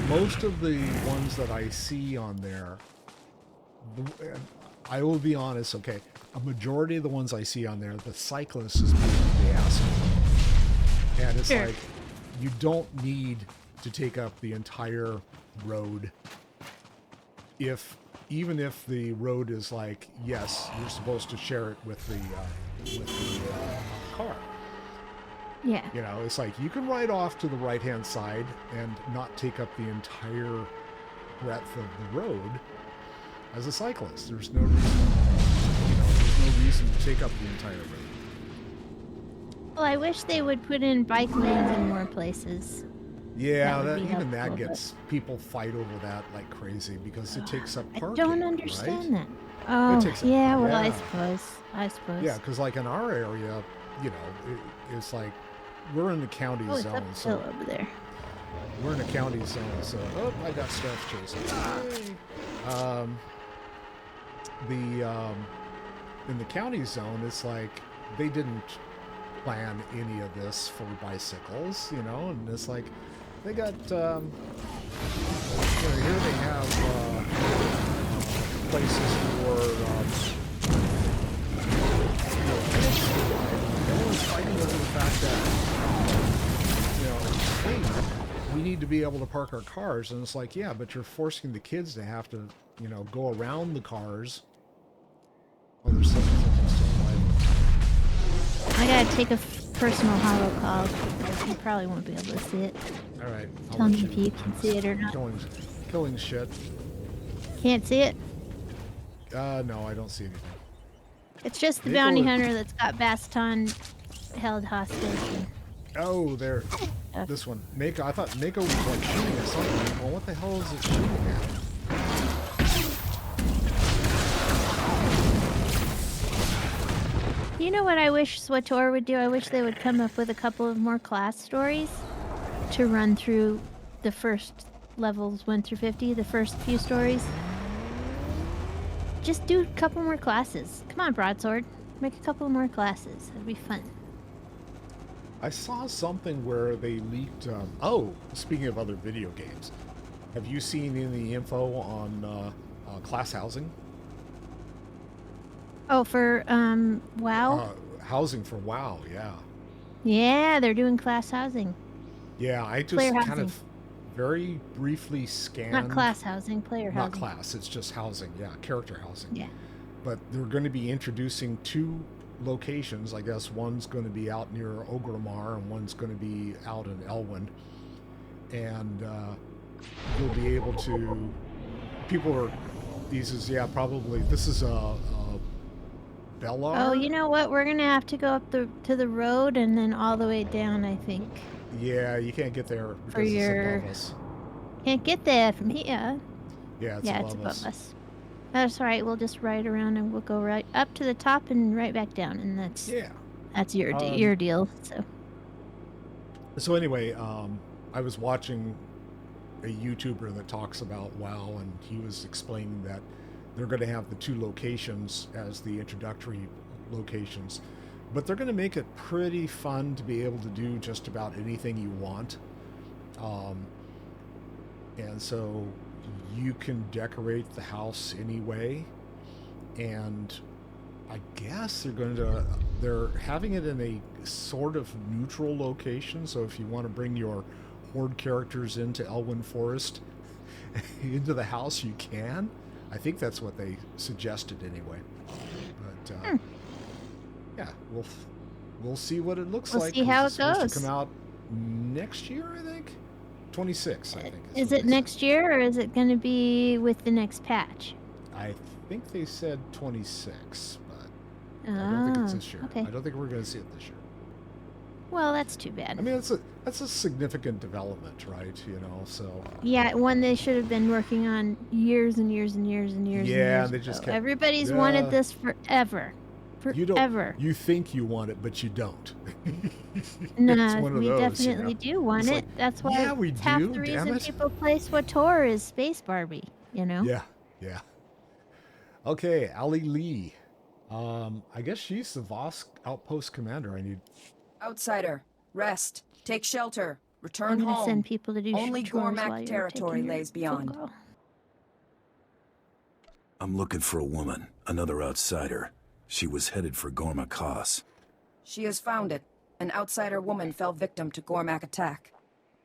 most of the ones that I see on there, I will be honest, okay, a majority of the ones I see on there, the cyclist is being the asshole. And it's like, you don't need to take up the entire road even if the road is like, yes, you're supposed to share it with the car. Yeah. You know, it's like you can ride off to the right-hand side and not take up the entire breadth of the road as a cyclist. There's no reason, there's no reason to take up the entire road. Well, I wish they would put in bike lanes in more places. Yeah, even that gets people fight over that like crazy because it takes up parking. I don't understand right? that. Oh, yeah, well, yeah. I suppose. Yeah, because like in our area, it's like we're in the county zone. It's up over there. We're in a county zone, so I got stuff chasing. In the county zone, it's like they didn't plan any of this for bicycles, and it's like they got here they have places for everyone's fighting over the fact that hey, we need to be able to park our cars, and it's like, yeah, but you're forcing the kids to have to go around the cars. Oh, there's something still alive. I gotta take a personal holo call because you probably won't be able to see it. All right. Tell me if you can see it or not. Killing shit. Can't see it? No, I don't see anything. It's just the bounty hunter that's got Baston held hostage. Oh, there. This one. Mako. I thought Mako was like shooting at something. Well, what the hell is it shooting at? You know what I wish SWTOR would do? I wish they would come up with a couple of more class stories to run through the first levels 1 through 50, the first few stories. Just do a couple more classes. Come on, Broadsword. Make a couple more classes. That'd be fun. I saw something where they leaked... speaking of other video games, have you seen any info on class housing? Oh, for, WoW? Housing for WoW, yeah. Yeah, they're doing class housing. Yeah, I just Player kind housing. of very briefly scanned... Not class housing, player housing. Not class, it's just housing, yeah, character housing. Yeah. But they're going to be introducing 2 locations. I guess one's going to be out near Orgrimmar and one's going to be out in Elwyn. And you'll be able to... People are... This is a Bellar? Oh, you know what? We're gonna have to go up to the road and then all the way down, I think. Yeah, you can't get there because it's above us. Can't get there from here. Yeah, it's above us. That's all right. We'll just ride around and we'll go right up to the top and right back down, and that's your deal. So anyway, I was watching a YouTuber that talks about WoW, and he was explaining that they're going to have the 2 locations as the introductory locations, but they're going to make it pretty fun to be able to do just about anything you want. And so you can decorate the house anyway, and I guess they're going to they're having it in a sort of neutral location. So if you want to bring your Horde characters into Elwyn Forest, into the house, you can. I think that's what they suggested anyway. But yeah, we'll see what it looks like. We'll see how it it's supposed goes. to come out next year, I think. 26, I think. Is it next year, or is it going to be with the next patch? I think they said 26, but I don't think it's this year. Okay. I don't think we're going to see it this year. Well, that's too bad. I mean, that's a significant development, right? You know, so. Yeah, one they should have been working on years and years and years and years. Yeah, and they years just ago. kept. Everybody's Yeah. wanted this forever. Forever. You think you want it, but you don't. No, one of we those, definitely do want It's it. like, That's why yeah, we it's half do, the damn reason it. people play SWTOR is Space Barbie, you know? Yeah. Okay, Ali Lee. I guess she's the Voss outpost commander. I need. Outsider, rest, take shelter, return I'm gonna home. send people to do Only chores while Gormak you're territory taking your lays phone beyond. call. I'm looking for a woman, another outsider. She was headed for Gormaks. She has found it. An outsider woman fell victim to Gormak attack.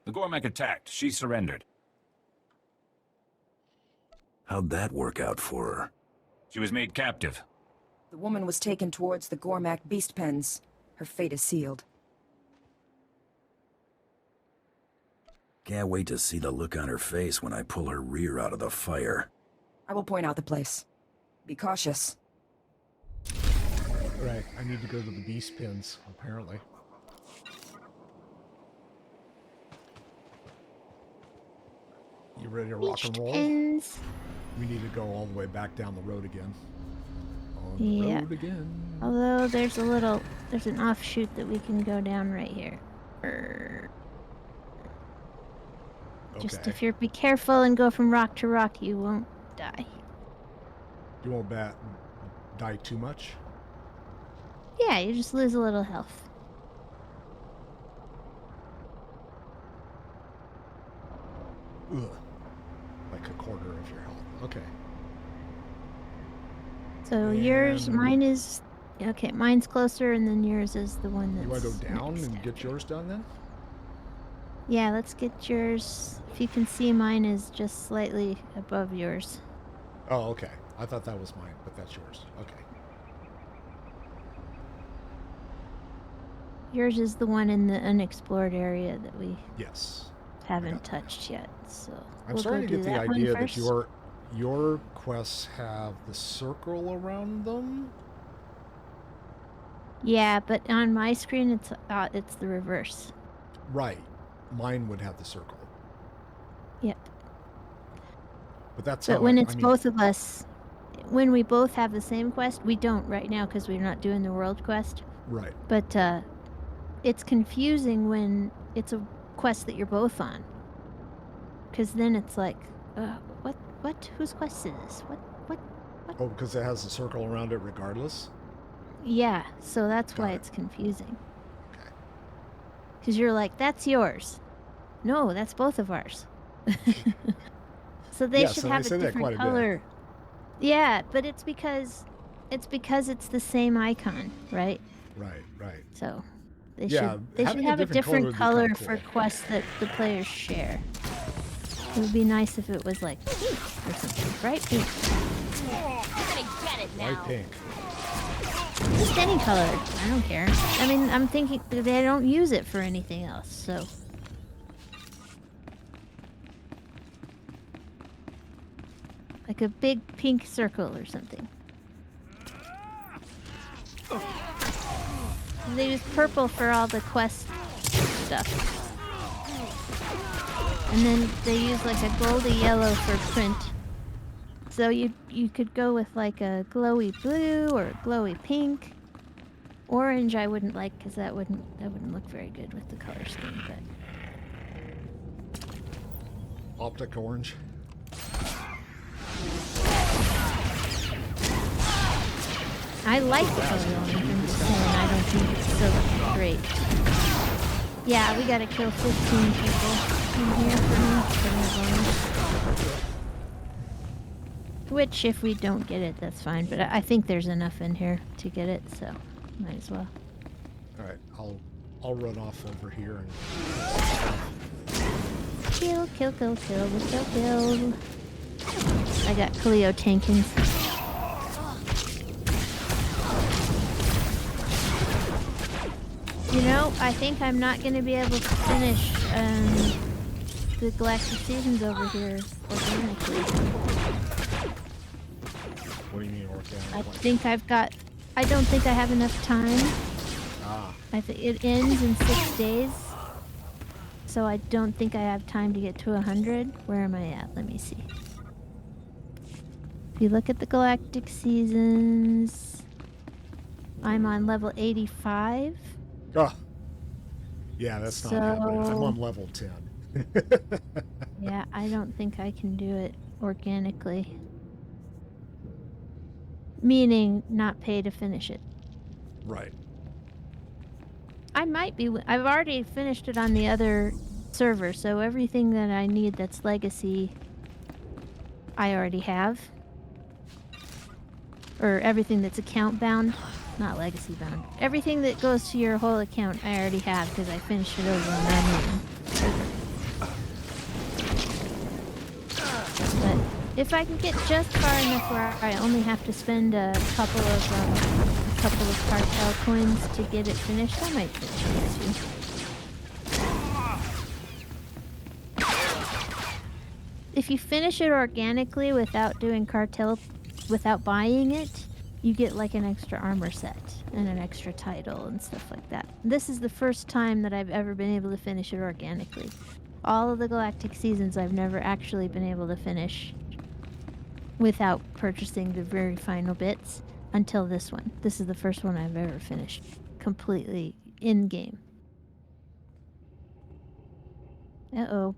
The Gormak attacked. She surrendered. How'd that work out for her? She was made captive. The woman was taken towards the Gormak beast pens. Her fate is sealed. Can't wait to see the look on her face when I pull her rear out of the fire. I will point out the place. Be cautious. Right, I need to go to the beast pins, apparently. You ready to rock and roll? Pins. We need to go all the way back down the road again. On the Yeah. road again. Although there's an offshoot that we can go down right here. Just if you be careful and go from rock to rock, you won't die. You won't die too much? Yeah, you just lose a little health. Ugh. Like a quarter of your health. Okay. So yours, mine is... Okay, mine's closer, and then yours is the one that's... You want to go down and get yours done then? Yeah, let's get yours. If you can see, mine is just slightly above yours. Oh, okay. I thought that was mine, but that's yours. Okay. Yours is the one in the unexplored area that we haven't touched yet. So I'm we'll starting go to do get the that idea one that first. your quests have the circle around them. Yeah, but on my screen it's the reverse. Right. Mine would have the circle. Yep. But that's But how when I it's mean, both of us, when we both have the same quest, we don't right now because we're not doing the world quest. Right. But it's confusing when it's a quest that you're both on. Because then it's like, what? Whose quest is this? What? Oh, because it has a circle around it regardless? Yeah, so that's why it's confusing. Because you're like, that's yours. No, that's both of ours. So they Yes, should and I have say a that quite different a bit. color. Yeah, but it's because it's the same icon, right? Right. So they Yeah, should having have a different color would be kinda for quests that the players share. It would be nice if it was like pink or something, bright pink. You're gonna get it now. White pink. Just any color. I don't care. I mean, I'm thinking they don't use it for anything else, so. Like a big pink circle or something. They use purple for all the quest stuff. And then they use like a goldy yellow for print. So you could go with like a glowy blue or a glowy pink. Orange I wouldn't like because that wouldn't look very good with the color scheme, but Optic orange. I like the color orange. I'm just saying I don't think it's so great. Yeah, we gotta kill 15 people in here for me. Which, if we don't get it, that's fine. But I think there's enough in here to get it, so. might as well. All right, I'll run off over here and Kill, kill, kill, kill, kill, kill. I got Cleo tanking. You know, I think I'm not going to be able to finish the Galactic Seasons over here organically. What do you mean organically? I think I don't think I have enough time. I think it ends in 6 days. So I don't think I have time to get to 100. Where am I at? Let me see. If you look at the Galactic Seasons, I'm on level 85. Oh. Yeah, that's not happening. I'm on level 10. Yeah, I don't think I can do it organically. Meaning not pay to finish it. Right. I might be. I've already finished it on the other server, so everything that I need that's legacy, I already have. Or everything that's account bound, not legacy bound. Everything that goes to your whole account, I already have because I finished it over on that main server. But if I can get just far enough where I only have to spend a couple of cartel coins to get it finished, I might finish it too. If you finish it organically without doing cartel, without buying it, you get like an extra armor set and an extra title and stuff like that. This is the first time that I've ever been able to finish it organically. All of the Galactic Seasons I've never actually been able to finish without purchasing the very final bits until this one. This is the first one I've ever finished completely in-game. Uh-oh.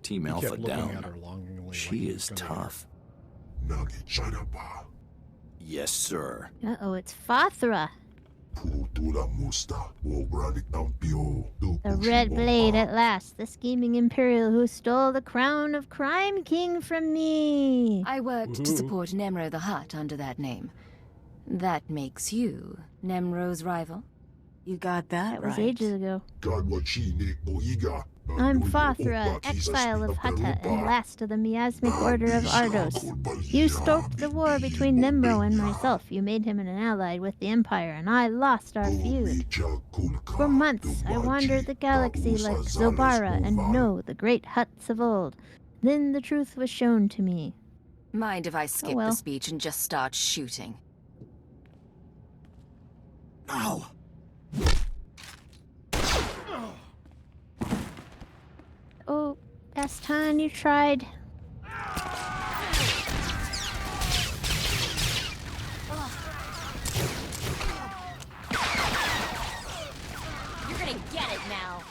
Team He kept Alpha looking down. at her longingly, She like he is was gonna- tough. Yes, sir. Uh-oh, it's Fothra. The Red Blade at last, the scheming Imperial who stole the crown of Crime King from me. I worked to Woohoo. support Nemro the Hutt under that name. That makes you Nemro's rival? You got that That was right. ages ago. I'm Fothra, exile of Hutta and last of the miasmic order of Ardos. You stoked the war between Nemro and myself. You made him an ally with the Empire, and I lost our feud. For months, I wandered the galaxy like Zobara and know the great Hutts of old. Then the truth was shown to me. Mind if I skip well. the speech and just start shooting? Ow! Oh, last time you tried. You're gonna get it now.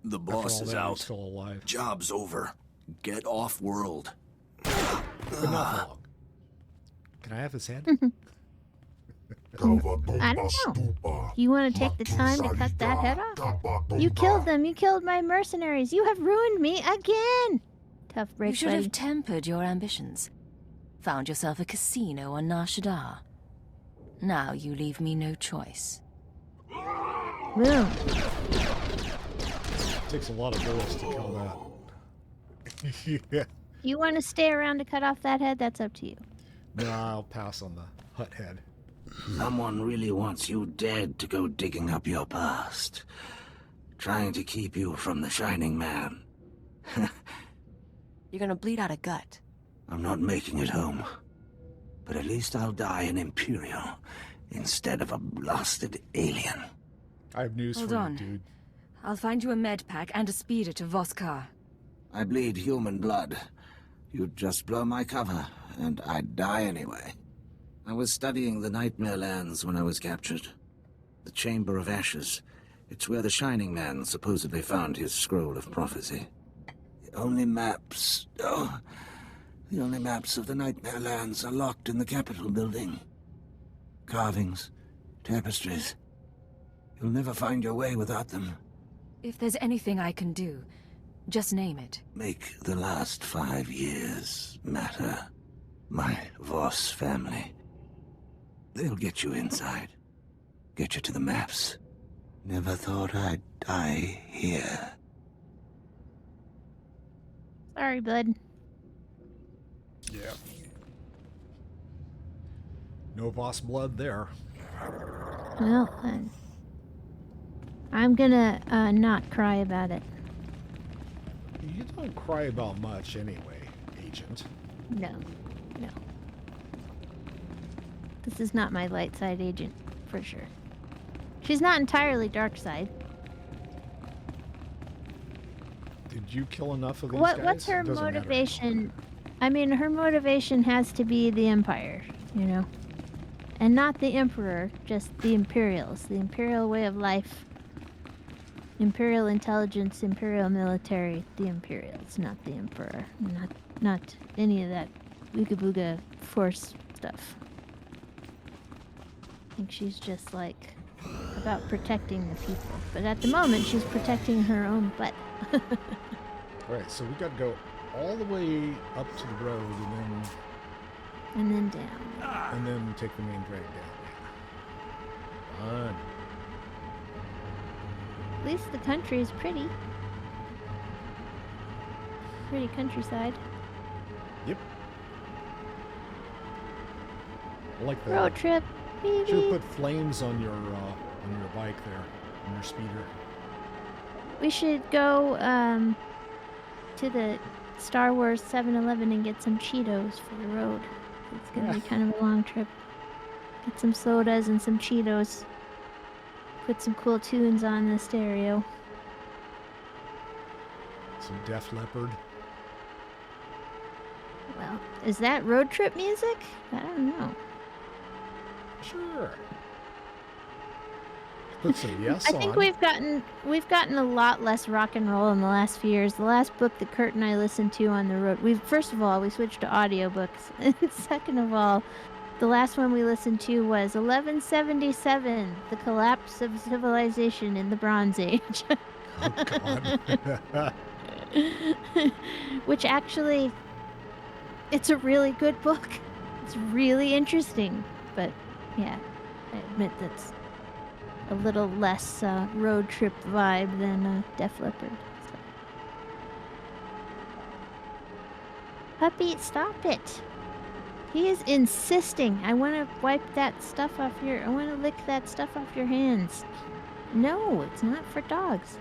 The After boss all is that, out. he's still alive. Job's over. Get off world. But not for long. Can I have his head? I don't know. You want to take the time to cut that head off? You killed them. You killed my mercenaries. You have ruined me again. Tough break, You should buddy. have tempered your ambitions. Found yourself a casino on Nar Shaddaa. Now you leave me no choice. Boom. Takes a lot of bullets to kill that. Yeah. You want to stay around to cut off that head? That's up to you. No, I'll pass on the hut head. Someone really wants you dead to go digging up your past. Trying to keep you from the Shining Man. You're gonna bleed out a gut. I'm not making it home. But at least I'll die an Imperial instead of a blasted alien. I have news Hold for on. you, dude. I'll find you a med pack and a speeder to Voss. I bleed human blood. You'd just blow my cover, and I'd die anyway. I was studying the Nightmare Lands when I was captured. The Chamber of Ashes. It's where the Shining Man supposedly found his scroll of prophecy. The only maps of the Nightmare Lands are locked in the Capitol building. Carvings, tapestries, You'll never find your way without them. If there's anything I can do, just name it. Make the last 5 years matter. My Voss family. They'll get you inside. Get you to the maps. Never thought I'd die here. Sorry, bud. Yeah. No Voss blood there. Well, then. I'm gonna not cry about it. You don't cry about much anyway, Agent. No. No. This is not my light side agent, for sure. She's not entirely dark side. Did you kill enough of these guys? What's her It doesn't matter. motivation? I mean, her motivation has to be the Empire, you know? And not the Emperor, just the Imperials. The Imperial way of life. Imperial intelligence, Imperial military, the Imperials, not the Emperor. Not any of that ooga booga force stuff. I think she's just like about protecting the people. But at the moment, she's protecting her own butt. Alright, so we gotta go all the way up to the road And then down. and then take the main drag down. Fun. At least the country is pretty. Pretty countryside. Yep. I like the Road trip, Should baby. have put flames on your bike there, on your speeder. We should go to the Star Wars 7-Eleven and get some Cheetos for the road. It's gonna be kind of a long trip. Get some sodas and some Cheetos. Put some cool tunes on the stereo. Some Def Leppard. Well, is that road trip music? I don't know. Sure. Put some yes I think on. we've gotten a lot less rock and roll in the last few years. The last book that Kurt and I listened to on the road, first of all, we switched to audiobooks. And second of all, the last one we listened to was 1177, The Collapse of Civilization in the Bronze Age. Oh, God. Which actually, it's a really good book. It's really interesting. But yeah, I admit that's a little less road trip vibe than Def Leppard. So. Puppy, stop it. He is insisting. I want to wipe that stuff off I want to lick that stuff off your hands. No, it's not for dogs.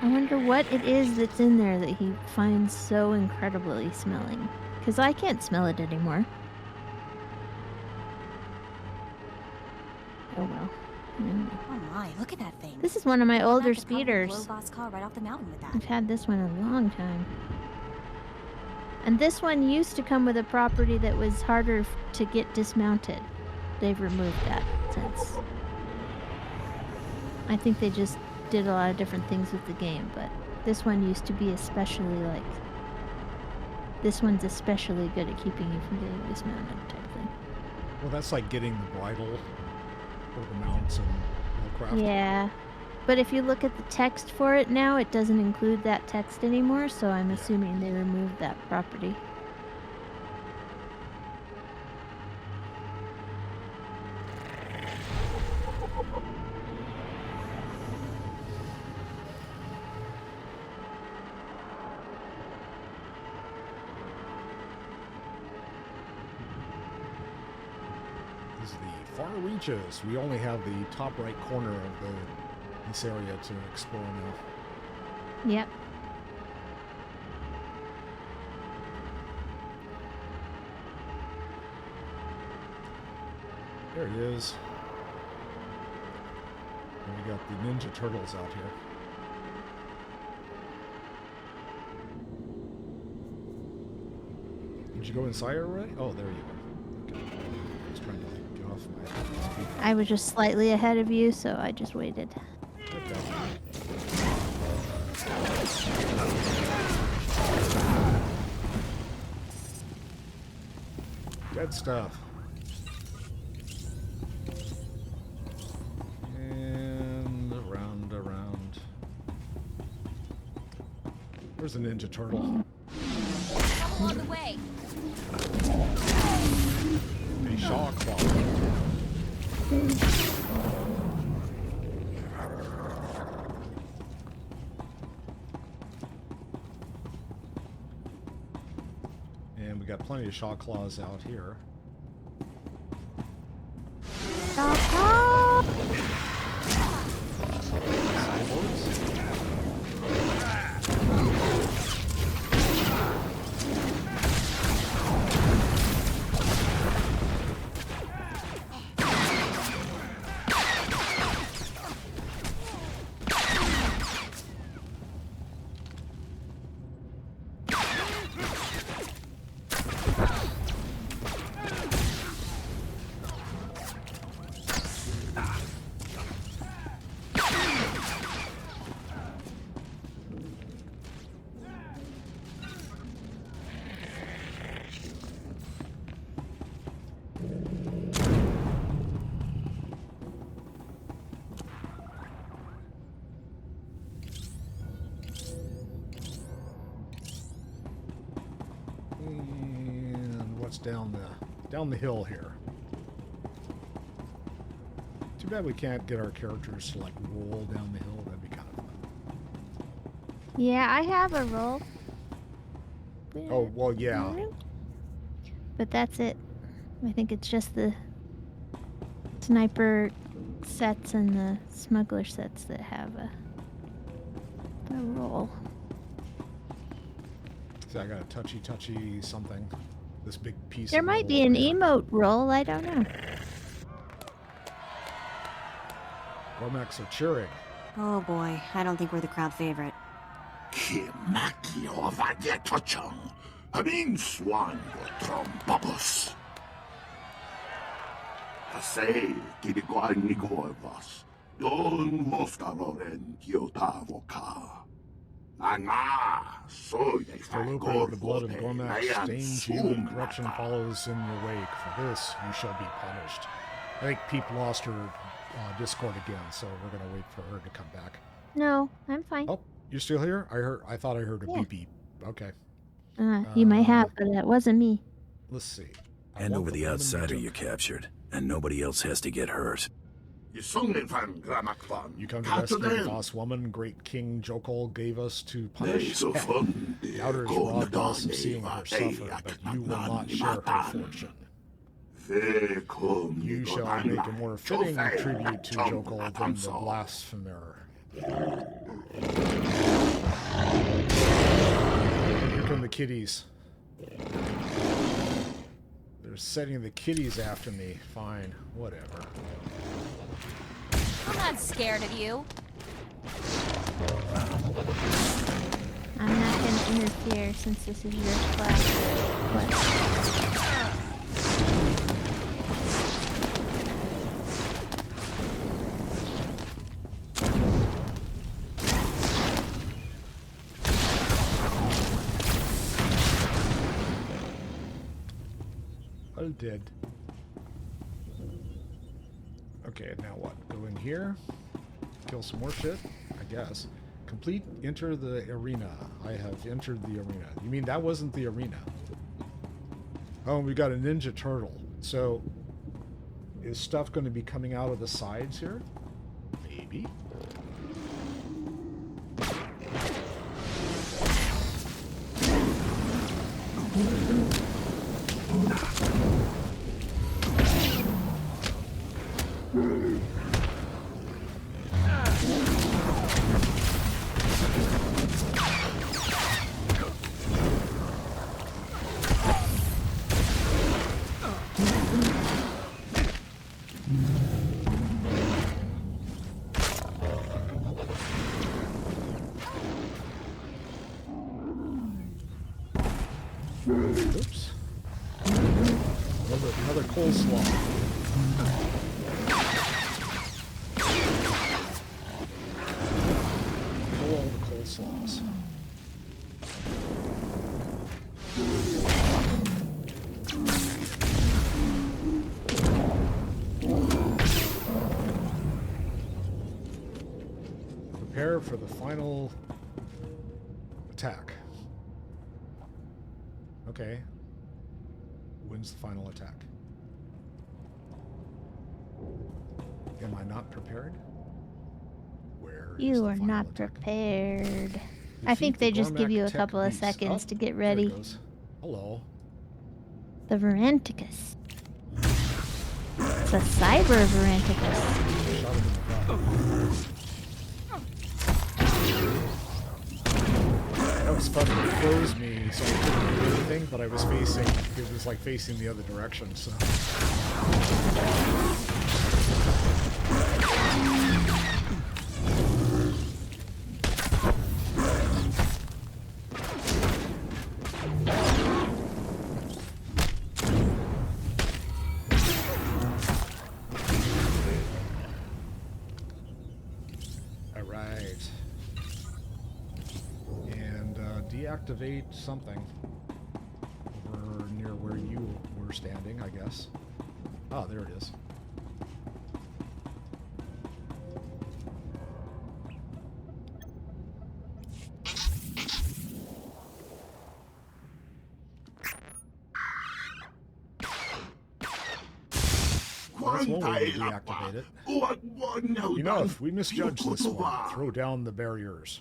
I wonder what it is that's in there that he finds so incredibly smelling. Because I can't smell it anymore. Oh well. Oh my, look at that thing. This is one of my older I could probably blow speeders. Voss car right off the mountain with that. I've had this one a long time. And this one used to come with a property that was harder to get dismounted. They've removed that since. I think they just did a lot of different things with the game, but this one used to be especially like... This one's especially good at keeping you from getting dismounted type thing. Well, that's like getting the bridle for the mounts and Warcraft. Yeah. But if you look at the text for it now, it doesn't include that text anymore, so I'm assuming they removed that property. This is the far reaches. We only have the top right corner of this area to explore now. Yep. There it is. And we got the Ninja Turtles out here. Did you go inside already? Oh, there you are. Okay. I was trying to get off my... I was just slightly ahead of you, so I just waited. Okay. Good stuff. There's a Ninja Turtle. Trouble on the way. A Shaw Claw. And we got plenty of Shaw Claws out here. Down the hill here. Too bad we can't get our characters to like roll down the hill. That'd be kind of fun. Yeah, I have a roll. Oh, well, yeah. But that's it. I think it's just the sniper sets and the smuggler sets that have a roll. So I got a touchy something. This big piece. There might be an emote roll, I don't know. Gormaks are cheering. Oh boy, I don't think we're the crowd favorite. Kimakio Vagetochong, Amin Swan Trombobus. Say, Kidiguan Nigorvas, Don Voskaloren Kyotavoka. The lucre of the blood of Gormaks stains you, and corruption follows in your wake. For this, you shall be punished. I think Peep lost her Discord again, so we're gonna wait for her to come back. No, I'm fine. Oh, you're still here? I thought I heard a beep beep. Okay. You might have, but that wasn't me. Let's see. Hand over the outsider you captured, and nobody else has to get hurt. You come to rescue the Voss woman great King Jokol gave us to punish. Doubters robbed us of seeing her suffer, but you will not share her fortune. You shall make a more fitting tribute to Jokol than the blasphemer. Here come the kitties. They're setting the kitties after me. Fine, whatever. I'm not scared of you. I'm not going to interfere since this is your class. All dead. Okay, now what? Go in here, kill some more shit, I guess. Complete, enter the arena. I have entered the arena. You mean that wasn't the arena? Oh, we got a Ninja Turtle. So, is stuff going to be coming out of the sides here? Maybe. Oops. Another coleslaw. Pull all the coleslaws. Prepare for the final attack. Okay. When's the final attack? Am I not prepared? Where is You the are final not attack? prepared. I think Defeat they the just give Gormak you a tech couple of beast. seconds Oh, to get there it ready. goes. Hello. The Varanticus. It's a cyber Varanticus. Shot him in the butt. That was fun. It froze me, so I couldn't do anything, but I was facing, it was like facing the other direction, so. Alright. And deactivate something over near where you were standing, I guess. Oh, there it is. That's one way to deactivate it. Enough! We misjudged this one. Throw down the barriers.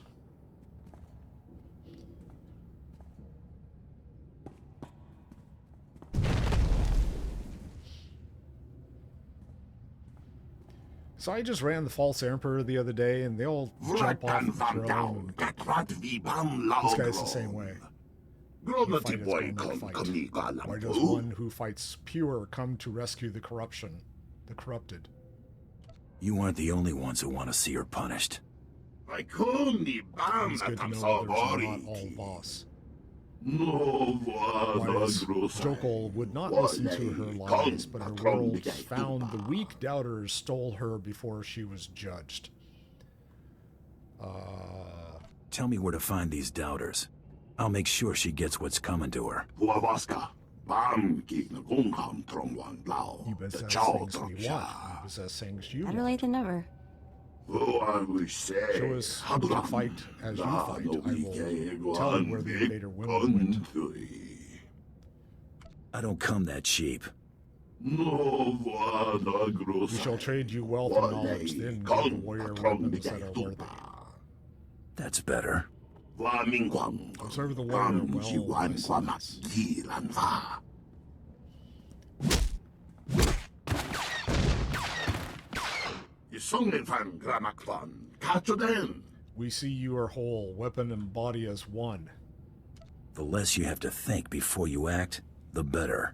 So I just ran the False Emperor the other day, and they all jump off the throne. This guy's the same way. You fight as Gormak fight. Why does one who fights pure come to rescue the corruption, the corrupted? You aren't the only ones who want to see her punished. It's good to know there's not all Voss. Wise Jokol would not listen to her lies, but her world found the weak doubters stole her before she was judged. Tell me where to find these doubters. I'll make sure she gets what's coming to her. You possess things we want. You possess things you Better want. late than never. Show us how to fight as you fight. I will tell you where the invader women went. I don't come that cheap. We shall trade you wealth and knowledge, then give the warrior weapons that are worthy. That's better. Serve the warrior well, my sons. We see you are whole, weapon and body as one. The less you have to think before you act, the better.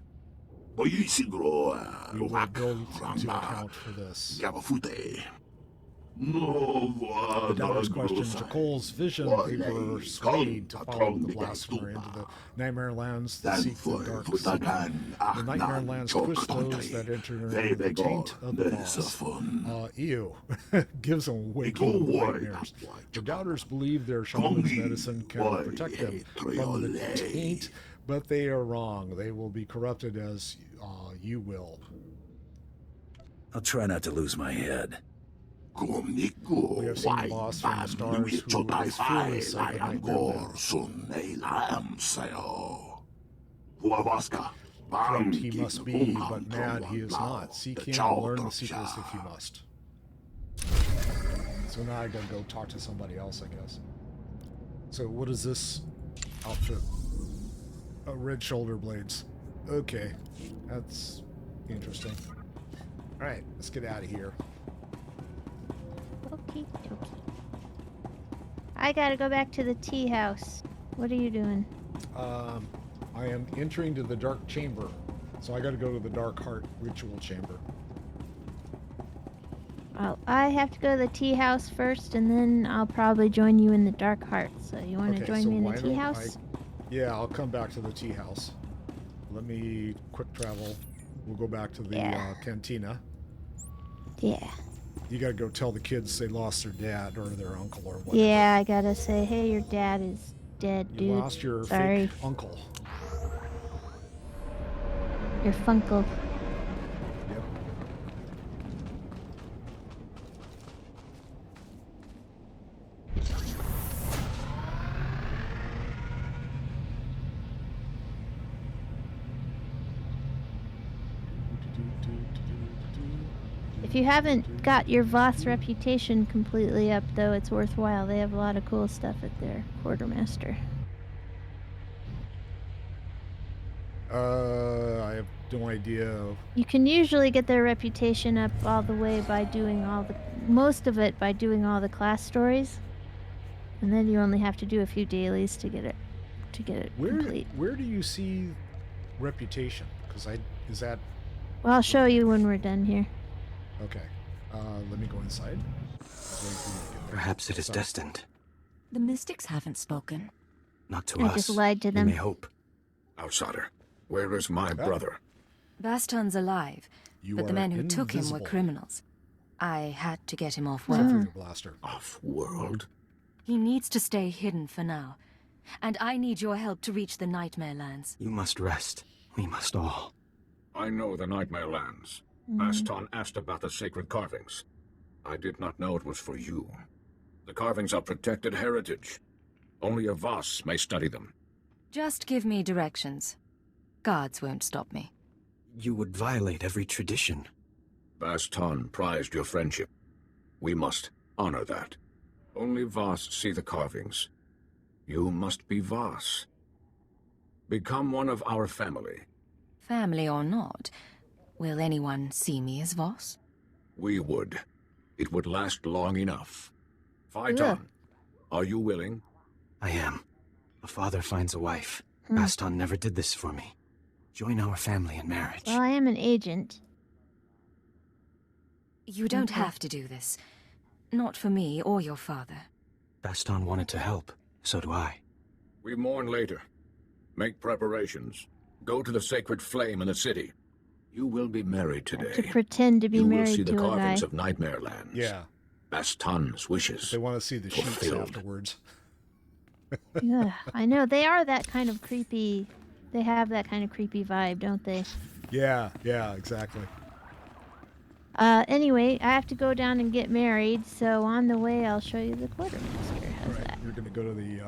We will build into account for this. The doubters questioned Jokol's vision. They were swayed to follow the blasphemer into the Nightmare Lands, the seek the dark secret. The Nightmare Lands push those that enter into the taint of the Voss. Ew. Gives them waking nightmares. The doubters believe their shaman's medicine can protect them from the taint, but they are wrong. They will be corrupted as you will. I'll try not to lose my head. We have seen Voss from the stars who is fearless of the Nightmare. Corrupt he must be, but mad he is not. Seek him and learn the secrets if you must. So now I gotta go talk to somebody else, I guess. So what is this outfit? Oh, red shoulder blades. Okay, that's interesting. Alright, let's get out of here. Okie dokie. I gotta go back to the tea house. What are you doing? I am entering to the dark chamber. So I gotta go to the dark heart ritual chamber. Well, I have to go to the tea house first, and then I'll probably join you in the dark heart. So you want to join me in the tea house? Yeah, I'll come back to the tea house. Let me quick travel. We'll go back to the cantina. Yeah. You gotta go tell the kids they lost their dad or their uncle or whatever. Yeah, I gotta say, hey, your dad is dead, dude. You lost your Sorry. fake uncle. Your funkle. Yep. you haven't got your Voss reputation completely up, though, it's worthwhile. They have a lot of cool stuff at their quartermaster. I have no idea. You can usually get their reputation up all the way by doing most of it by doing all the class stories, and then you only have to do a few dailies to get it complete. Where do you see reputation? Because is that? Well, I'll show you when we're done here. Okay. Let me go inside. Perhaps it is destined. The mystics haven't spoken. Not to I us. just lied to them. We may hope. Outsider, where is my brother? Baston's alive, but the men who took him were criminals. I had to get him off world. Off-world? He needs to stay hidden for now. And I need your help to reach the Nightmare Lands. You must rest. We must all. I know the Nightmare Lands. Baston asked about the sacred carvings. I did not know it was for you. The carvings are protected heritage. Only a Voss may study them. Just give me directions. Guards won't stop me. You would violate every tradition. Baston prized your friendship. We must honor that. Only Voss see the carvings. You must be Voss. Become one of our family. Family or not, will anyone see me as Voss? We would. It would last long enough. Fight on. Are you willing? I am. A father finds a wife. Baston never did this for me. Join our family in marriage. Well, I am an agent. You don't have to do this. Not for me or your father. Baston wanted to help. So do I. We mourn later. Make preparations. Go to the sacred flame in the city. You will be married today. To pretend to be married to a guy. You will see the carvings of Nightmare Lands. Yeah. Baston's wishes. They want to see the sheets afterwards. Yeah, I know. They are that kind of creepy. They have that kind of creepy vibe, don't they? Yeah, exactly. Anyway, I have to go down and get married, so on the way I'll show you the quartermaster. How's that? You're going to go to the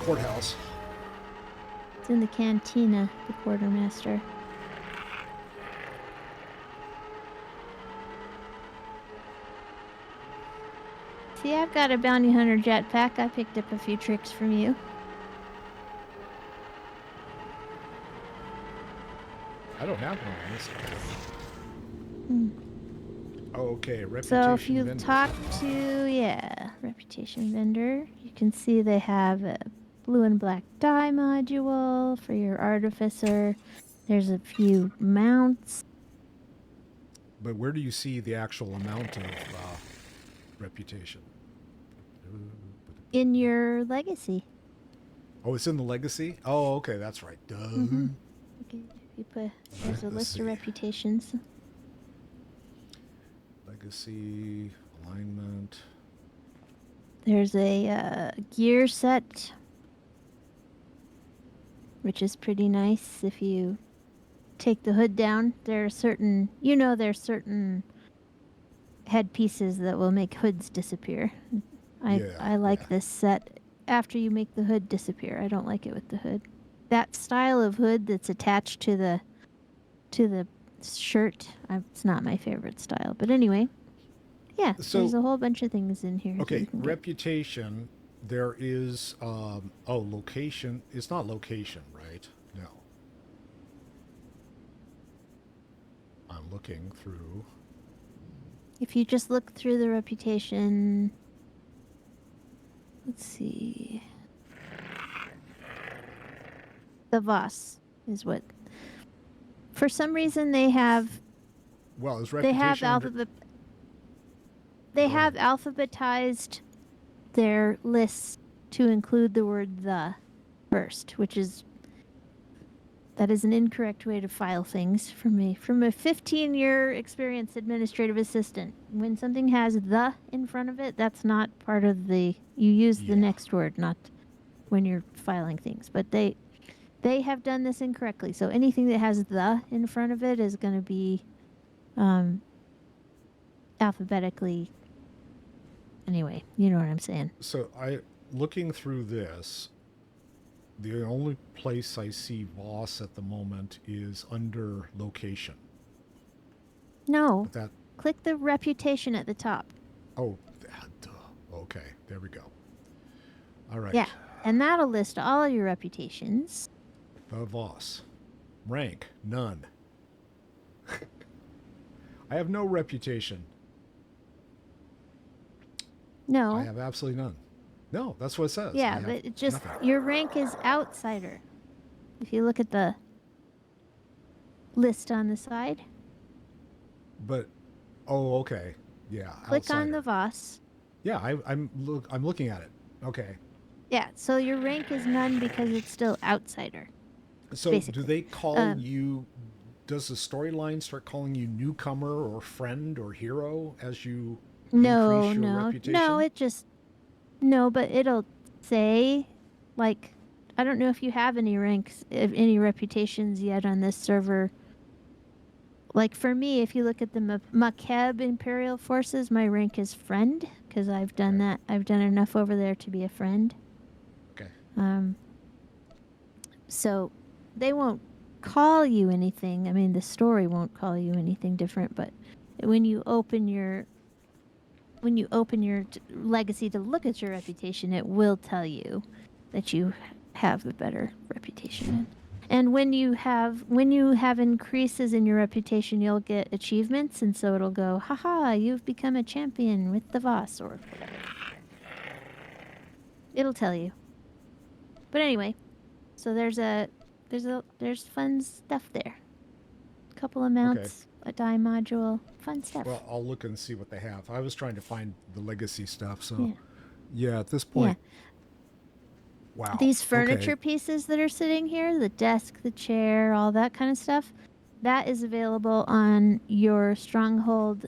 courthouse. It's in the cantina, the quartermaster. See, I've got a bounty hunter jetpack. I picked up a few tricks from you. I don't have one on this one. Oh, okay, reputation So if you vendor. talk to, reputation vendor, you can see they have a blue and black dye module for your artificer. There's a few mounts. But where do you see the actual amount of reputation? In your legacy. Oh, it's in the legacy? Oh, okay, that's right. Duh. Okay, you put, there's a list of reputations. Legacy, alignment. There's a gear set, which is pretty nice if you take the hood down. There are certain, there's certain headpieces that will make hoods disappear. I like this set after you make the hood disappear. I don't like it with the hood. That style of hood that's attached to the shirt, it's not my favorite style. But anyway, so there's a whole bunch of things in here. Okay, reputation. There is location. It's not location, right? No. I'm looking through. If you just look through the reputation, let's see. The Voss is what. For some reason, they have. Well, is reputation. They have alphabetized their lists to include the word "the" first, that is an incorrect way to file things from a 15-year experienced administrative assistant. When something has "the" in front of it, that's not part of the. You use the next word, not when you're filing things. But they have done this incorrectly. So anything that has "the" in front of it is going to be alphabetically. Anyway, you know what I'm saying. So looking through this, the only place I see Voss at the moment is under location. No. That. Click the reputation at the top. Oh, okay. There we go. All right. Yeah, and that'll list all your reputations. The Voss. Rank, none. I have no reputation. No. I have absolutely none. No, that's what it says. Yeah, but it just your rank is outsider. If you look at the list on the side. But, oh, okay. Yeah. Click outsider. on the Voss. Yeah, I'm looking at it. Okay. Yeah, so your rank is none because it's still outsider. So basically. Do they call you? Does the storyline start calling you newcomer or friend or hero as you increase your reputation? No, it just but it'll say, like, I don't know if you have any ranks, any reputations yet on this server. Like for me, if you look at the Makeb Imperial forces, my rank is friend because I've done that. I've done enough over there to be a friend. Okay. So they won't call you anything. I mean, the story won't call you anything different, but when you open your legacy to look at your reputation, it will tell you that you have a better reputation. And when you have increases in your reputation, you'll get achievements, and so it'll go, haha, you've become a champion with the Voss or whatever. It'll tell you. But anyway, so there's fun stuff there. A couple of mounts, a die module, fun stuff. Well, I'll look and see what they have. I was trying to find the legacy stuff, so yeah at this point. Yeah. Wow. These furniture pieces that are sitting here, the desk, the chair, all that kind of stuff, that is available on your stronghold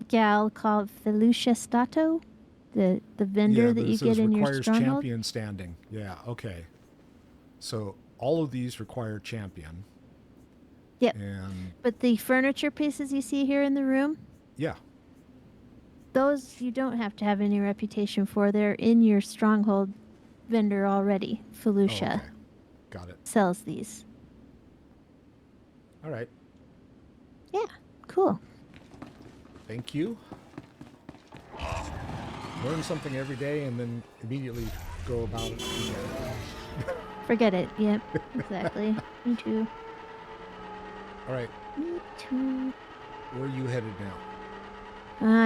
gal called SWTOR, the vendor that you get in your stronghold. Requires champion standing. Yeah, okay. So all of these require champion. Yep. And but the furniture pieces you see here in the room? Yeah. Those you don't have to have any reputation for. They're in your stronghold vendor already. Felucia. Oh, okay. Got it. Sells these. All right. Yeah, cool. Thank you. Learn something every day and then immediately go about it again. Forget it. Yep, exactly. Me too. All right. Me too. Where are you headed now?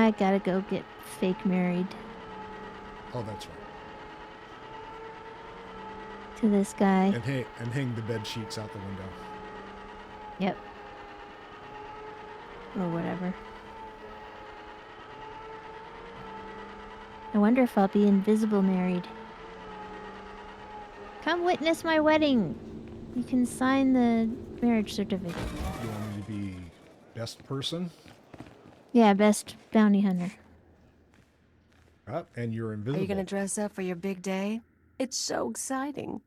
I gotta go get fake married. Oh, that's right. To this guy. And hang the bed sheets out the window. Yep. Or whatever. I wonder if I'll be invisible married. Come witness my wedding. You can sign the marriage certificate. You want me to be best person? Yeah, best bounty hunter. And you're invisible. Are you going to dress up for your big day? It's so exciting.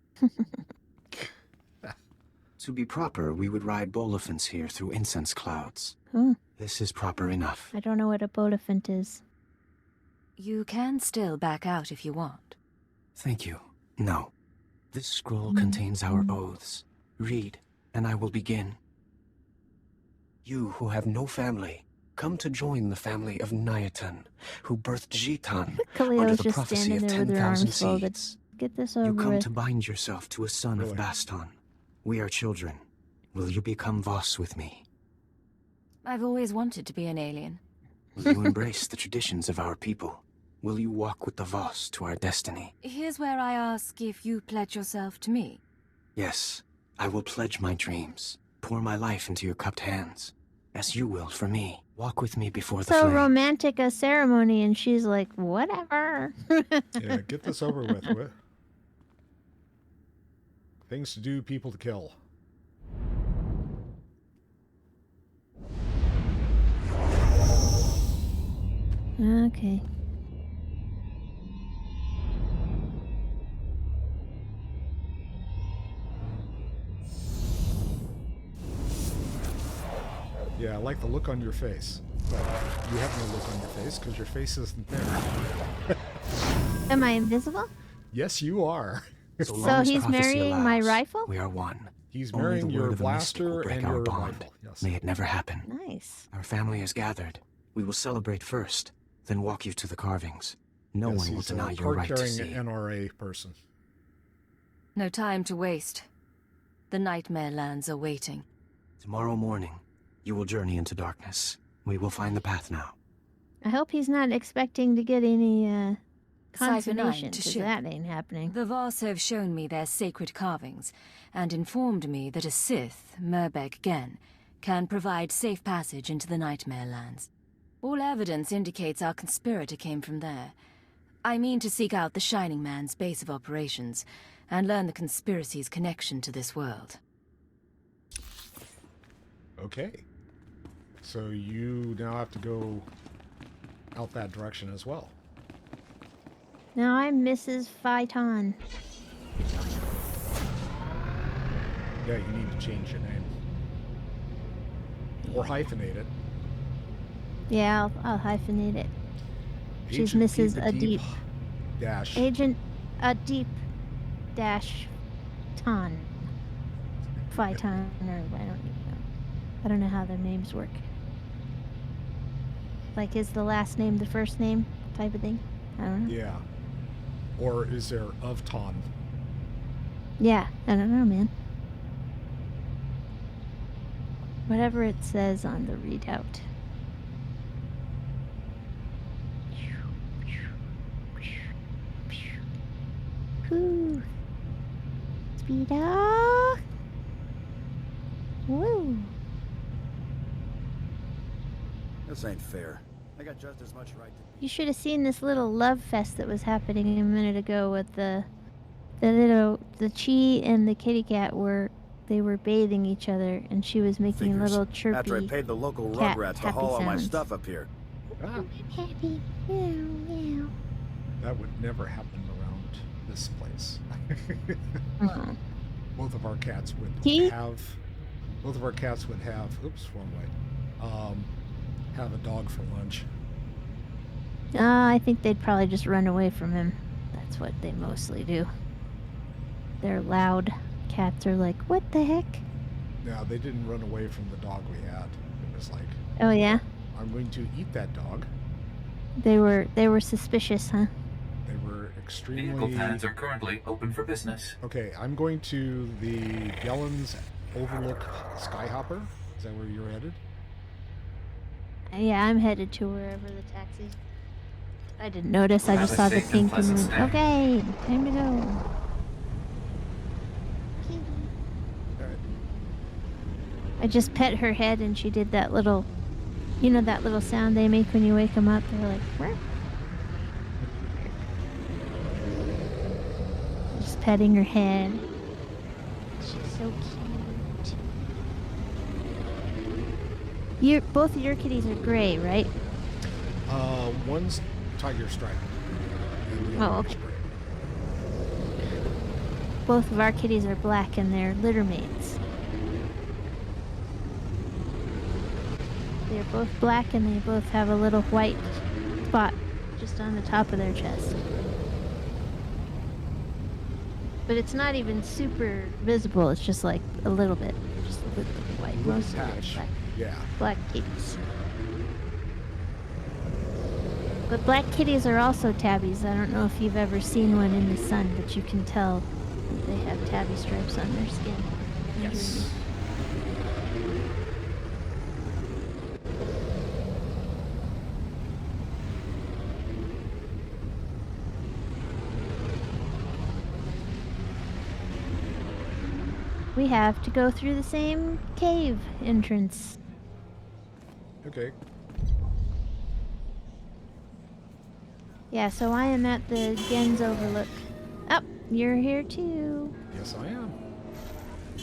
To be proper, we would ride bolifants here through incense clouds. This is proper enough. I don't know what a bolifant is. You can still back out if you want. Thank you. No. This scroll contains our oaths. Read, and I will begin. You who have no family, come to join the family of Nyatan, who birthed Jitan under the prophecy of 10,000 seeds. Get this over You come with. to bind yourself to a son of Baston. We are children. Will you become Voss with me? I've always wanted to be an alien. Will you embrace the traditions of our people? Will you walk with the Voss to our destiny? Here's where I ask if you pledge yourself to me. Yes, I will pledge my dreams. Pour my life into your cupped hands. As you will for me. Walk with me before the So flame. romantic a ceremony, and she's like, whatever. Yeah, get this over with. Things to do, people to kill. Okay. Yeah, I like the look on your face. But you have no look on your face because your face isn't there. Am I invisible? Yes, you are. So long as he's prophecy marrying my allows, rifle? We are one. He's Only marrying the your word of a mystic will blaster break and our your bond. rifle. Yes. May it never happen. Nice. Our family is gathered. We will celebrate first, then walk you to the carvings. No Yes, one will he's deny a your right to card-carrying see. NRA person. No time to waste. The Nightmare Lands are waiting. Tomorrow morning, you will journey into darkness. We will find the path now. I hope he's not expecting to get any Cipher 9 consolation, to 'cause ship. that ain't happening. The Voss have shown me their sacred carvings, and informed me that a Sith, Murbeg Gen, can provide safe passage into the Nightmare Lands. All evidence indicates our conspirator came from there. I mean to seek out the Shining Man's base of operations, and learn the conspiracy's connection to this world. Okay. So you now have to go out that direction as well. Now I'm Mrs. Phaeton. Yeah, you need to change your name. Or hyphenate it. Yeah, I'll hyphenate it. She's Agent Mrs. Peep Adip. Dash. Agent Adip Dash Ton. Phaeton, or I don't know how their names work. Like, is the last name the first name type of thing? I don't know. Yeah. Or is there of Ton? Yeah, I don't know, man. Whatever it says on the readout. Whoo. Speed up. Woo. This ain't fair. I got just as much right to... You should have seen this little love fest that was happening a minute ago with the Chi and the kitty cat were bathing each other, and she was making Figures. little chirpy After I paid the local cat rugrats to happy haul all my sounds. stuff up here. Ah, Happy. Meow, meow. that would never happen around this place. Both of our cats would have... Both of our cats would have... Oops, wrong way. Have a dog for lunch. I think they'd probably just run away from him. That's what they mostly do. They're loud. Cats are like, what the heck? No, they didn't run away from the dog we had. It was like, Oh yeah? I'm going to eat that dog. They were suspicious, huh? They were extremely... Vehicle paths are currently open for business. Okay, I'm going to the Gellens Overlook Skyhopper. Is that where you're headed? Yeah, I'm headed to wherever the taxi. I didn't notice. I Have just a saw the safe and pink pleasant and stay. okay, time to go. I just pet her head and she did that little, that little sound they make when you wake them up. They're like, "Meow." Just petting her head. She's so cute. Both of your kitties are gray, right? One's tiger stripe. And the Oh, other okay. is gray. Both of our kitties are black and they're litter mates. They're both black and they both have a little white spot just on the top of their chest. But it's not even super visible, it's just like a little bit. Just a little bit white. Little Most of patch. them Yeah. black kitties. But black kitties are also tabbies. I don't know if you've ever seen one in the sun, but you can tell that they have tabby stripes on their skin. Yes. We have to go through the same cave entrance. Okay. Yeah, so I am at the Gens Overlook. Oh, you're here too. Yes, I am.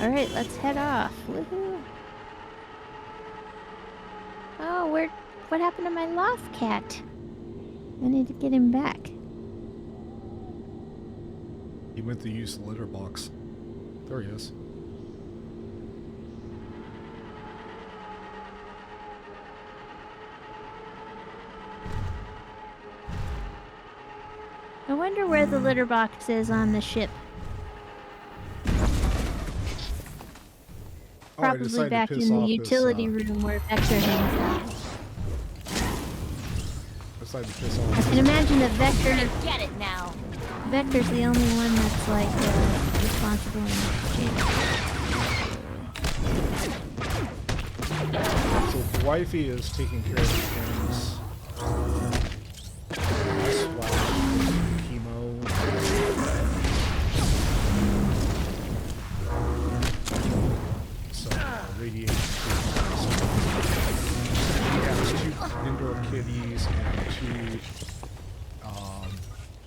Alright, let's head off. Woohoo. Oh, what happened to my lost cat? I need to get him back. He went to use the litter box. There he is. I wonder where the litter box is on the ship. probably decided to back piss in the off this, utility room where Vector hangs out. Decided to piss off. I can imagine that Vector. Get it now. Vector's the only one that's like responsible in So wifey is taking care of the things. Chemo. Some radiation treatment. He has 2 indoor kitties and 2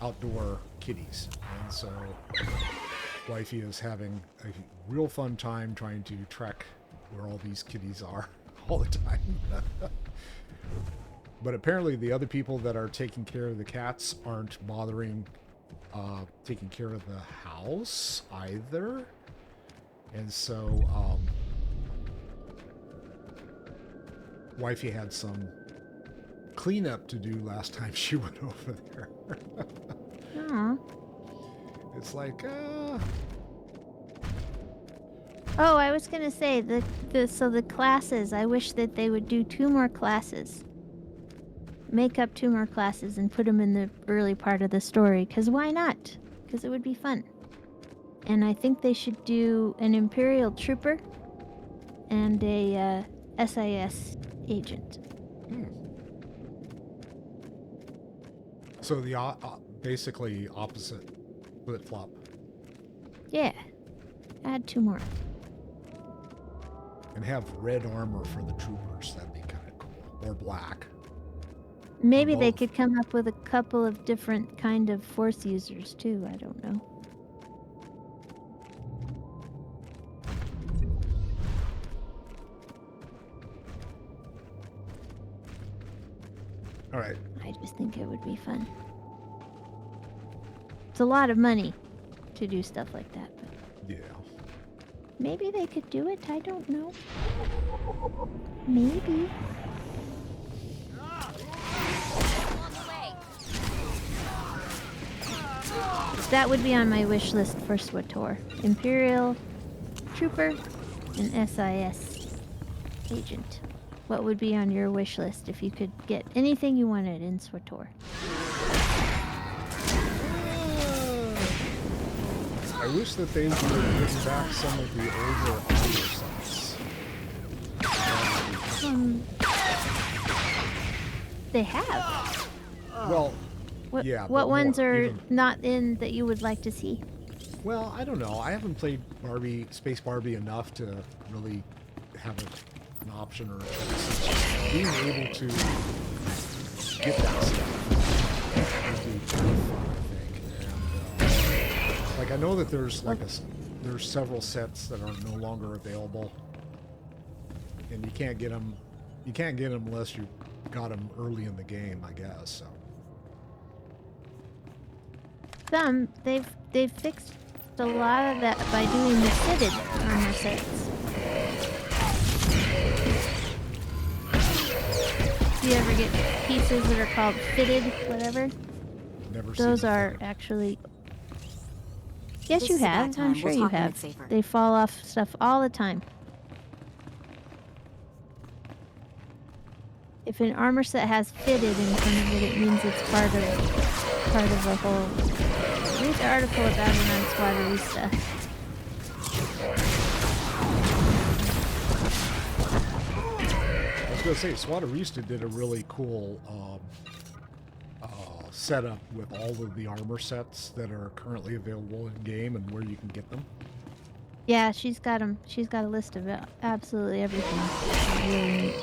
outdoor kitties. And so wifey is having a real fun time trying to track where all these kitties are all the time. But apparently the other people that are taking care of the cats aren't bothering taking care of the house either. And so wifey had some cleanup to do last time she went over there. Aw. It's like, Oh, I was gonna say so the classes. I wish that they would do 2 more classes. Make up 2 more classes and put them in the early part of the story. Cause why not? Cause it would be fun. And I think they should do an Imperial trooper and a SIS agent. So the basically opposite flip-flop. Yeah. Add 2 more. And have red armor for the troopers. That'd be kind of cool. Or black. Maybe they could come up with a couple of different kind of force users too. I don't know. All right. I just think it would be fun. It's a lot of money to do stuff like that, but yeah. Maybe they could do it. I don't know. Maybe. That would be on my wish list for SWTOR. Imperial Trooper and SIS Agent. What would be on your wish list if you could get anything you wanted in SWTOR? I wish that they would bring back some of the older armor sets. They have. Well, what, yeah. What ones more, are even... not in that you would like to see? Well, I don't know. I haven't played Space Barbie enough to really have an option or a choice. Being able to get that stuff would be kind of fun, I think. And like I know that there's there's several sets that are no longer available, and you can't get them. You can't get them unless you got them early in the game, I guess. So. Some they've fixed a lot of that by doing the fitted armor sets. Do you ever get pieces that are called fitted, whatever? Never Those seen are actually. Yes, This you is a bad have. I'm time. sure We'll you talk when have. it's safer. They fall off stuff all the time. If an armor set has fitted in front of it, it means it's part of the whole. Read the article about it on SWTOR. I was going to say, SWTOR did a really cool setup with all of the armor sets that are currently available in game and where you can get them. Yeah, she's got them. She's got a list of absolutely everything. It's really neat.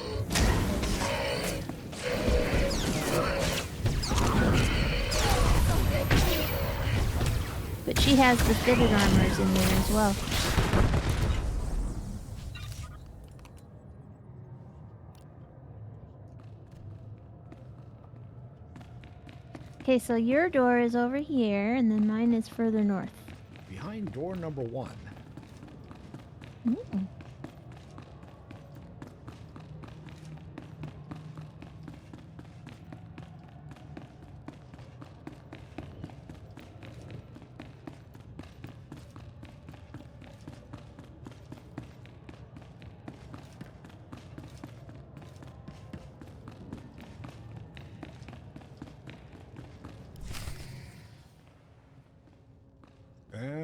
But she has the fitted armors in there as well. Okay, so your door is over here, and then mine is further north. Behind door number 1. Mm.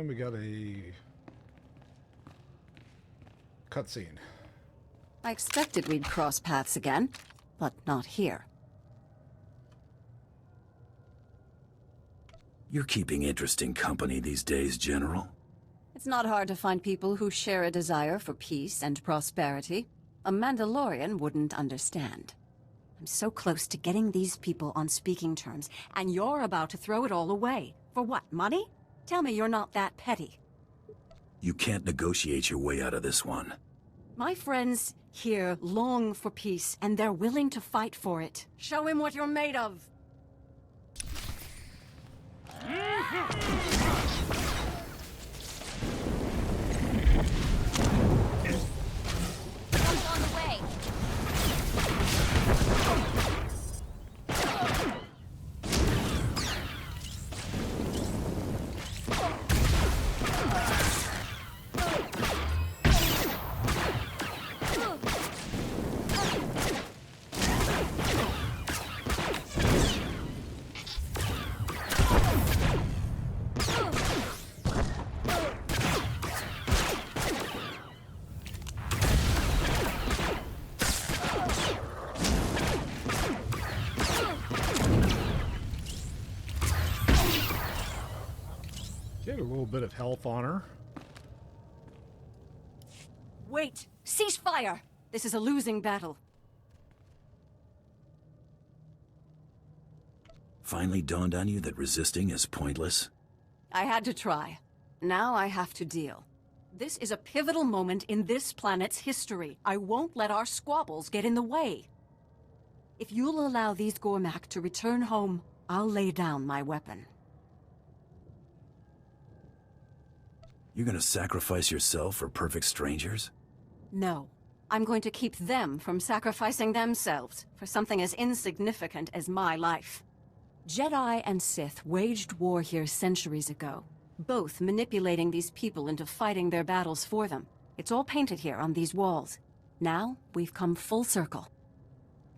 we got a cutscene. I expected we'd cross paths again, but not here. You're keeping interesting company these days, General. It's not hard to find people who share a desire for peace and prosperity. A Mandalorian wouldn't understand. I'm so close to getting these people on speaking terms, and you're about to throw it all away. For what, money? Tell me you're not that petty. You can't negotiate your way out of this one. My friends here long for peace, and they're willing to fight for it. Show him what you're made of. On the way. Get a little bit of health on her. Wait! Cease fire! This is a losing battle. Finally dawned on you that resisting is pointless? I had to try. Now I have to deal. This is a pivotal moment in this planet's history. I won't let our squabbles get in the way. If you'll allow these Gormak to return home, I'll lay down my weapon. You're gonna sacrifice yourself for perfect strangers? No. I'm going to keep them from sacrificing themselves for something as insignificant as my life. Jedi and Sith waged war here centuries ago, both manipulating these people into fighting their battles for them. It's all painted here on these walls. Now, we've come full circle.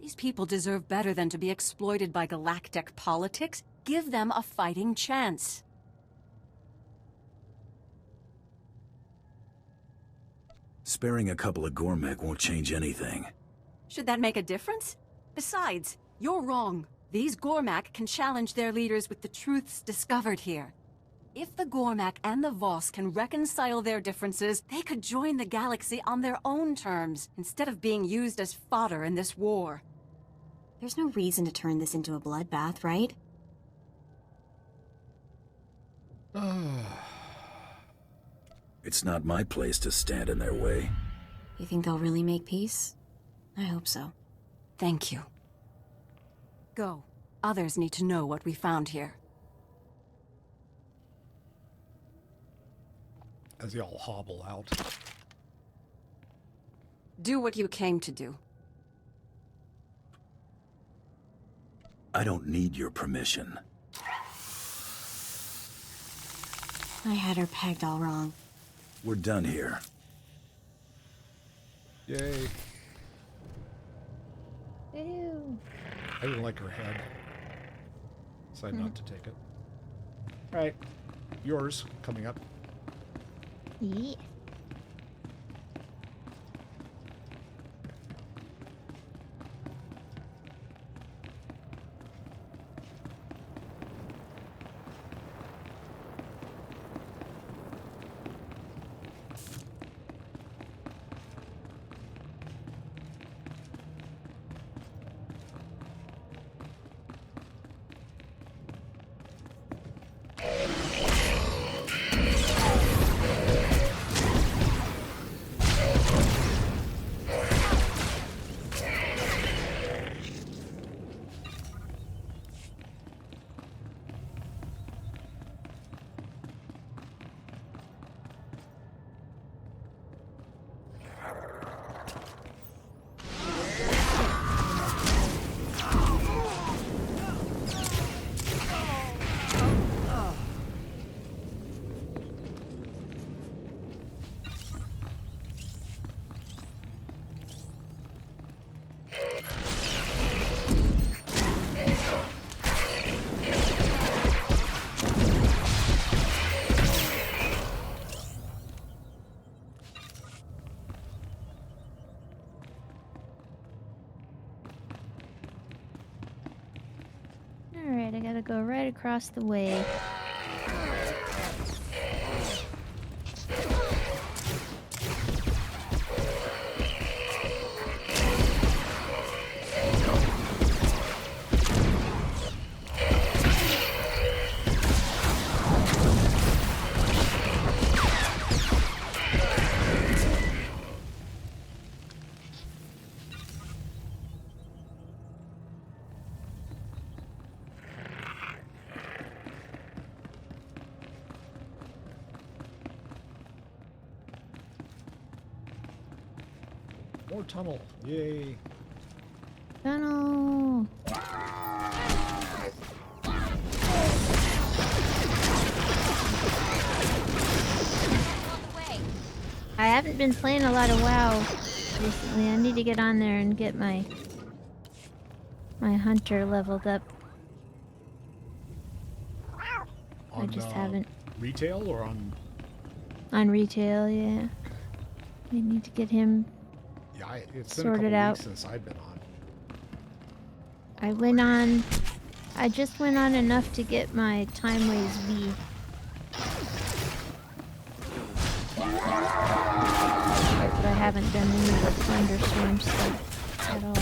These people deserve better than to be exploited by galactic politics. Give them a fighting chance. Sparing a couple of Gormak won't change anything. Should that make a difference? Besides, you're wrong. These Gormak can challenge their leaders with the truths discovered here. If the Gormak and the Voss can reconcile their differences, they could join the galaxy on their own terms, instead of being used as fodder in this war. There's no reason to turn this into a bloodbath, right? It's not my place to stand in their way. You think they'll really make peace? I hope so. Thank you. Go. Others need to know what we found here. As y'all hobble out. Do what you came to do. I don't need your permission. I had her pegged all wrong. We're done here. Yay. Ew. I didn't like her head. Decided not to take it. Alright. Yours coming up. Yeah. I gotta go right across the way. More tunnel. Yay. Tunnel. I haven't been playing a lot of WoW recently. I need to get on there and get my hunter leveled up. I just haven't. Retail or on? On retail, yeah. I need to get him It's been sorted a couple out. weeks since I've been on. I just went on enough to get my Timeways V. But I haven't done any of the thunderstorm stuff at all.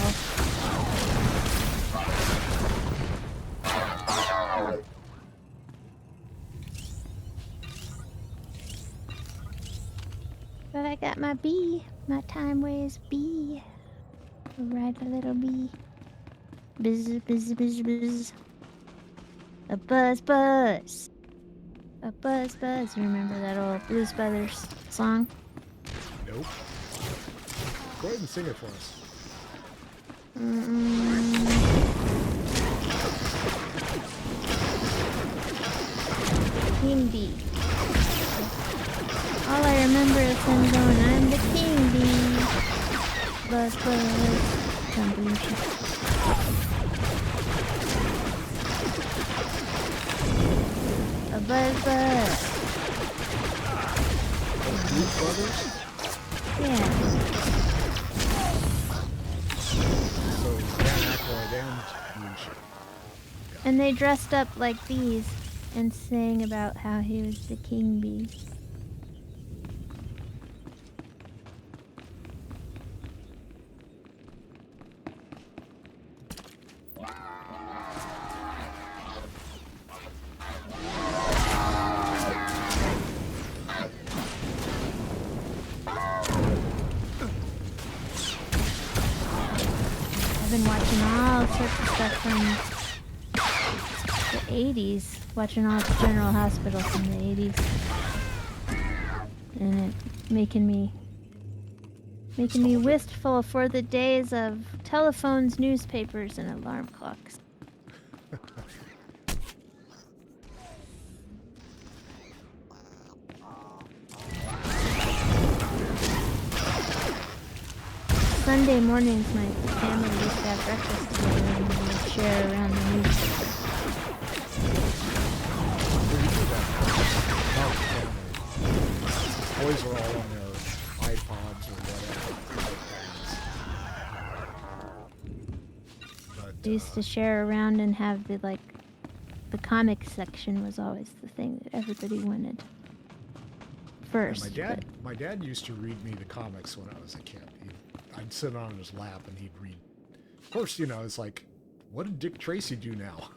But I got my bee, my Timeways bee. Ride a little bee. Buzz, buzz, buzz, buzz. A buzz, buzz. A buzz, buzz. You remember that old Blues Brothers song? Nope. Go ahead and sing it for us. King bee. All I remember is him going, I'm the king bee. Buzz, buzz. Don't believe you. A buzz, buzz. Blues Brothers? Yeah. So, Dan Aykroyd and And they dressed up like bees and sang about how he was the king bee. I've been watching all sorts of stuff from the 80s, watching all the General Hospital from the 80s. And it making me wistful for the days of telephones, newspapers, and alarm clocks. Sunday mornings, my family used to have breakfast together and we would share around the newspaper. Boys are all on their iPods or whatever. They used to share around and have the comic section was always the thing that everybody wanted first. My dad used to read me the comics when I was a kid. I'd sit on his lap and he'd read. Of course, it's like, what did Dick Tracy do now?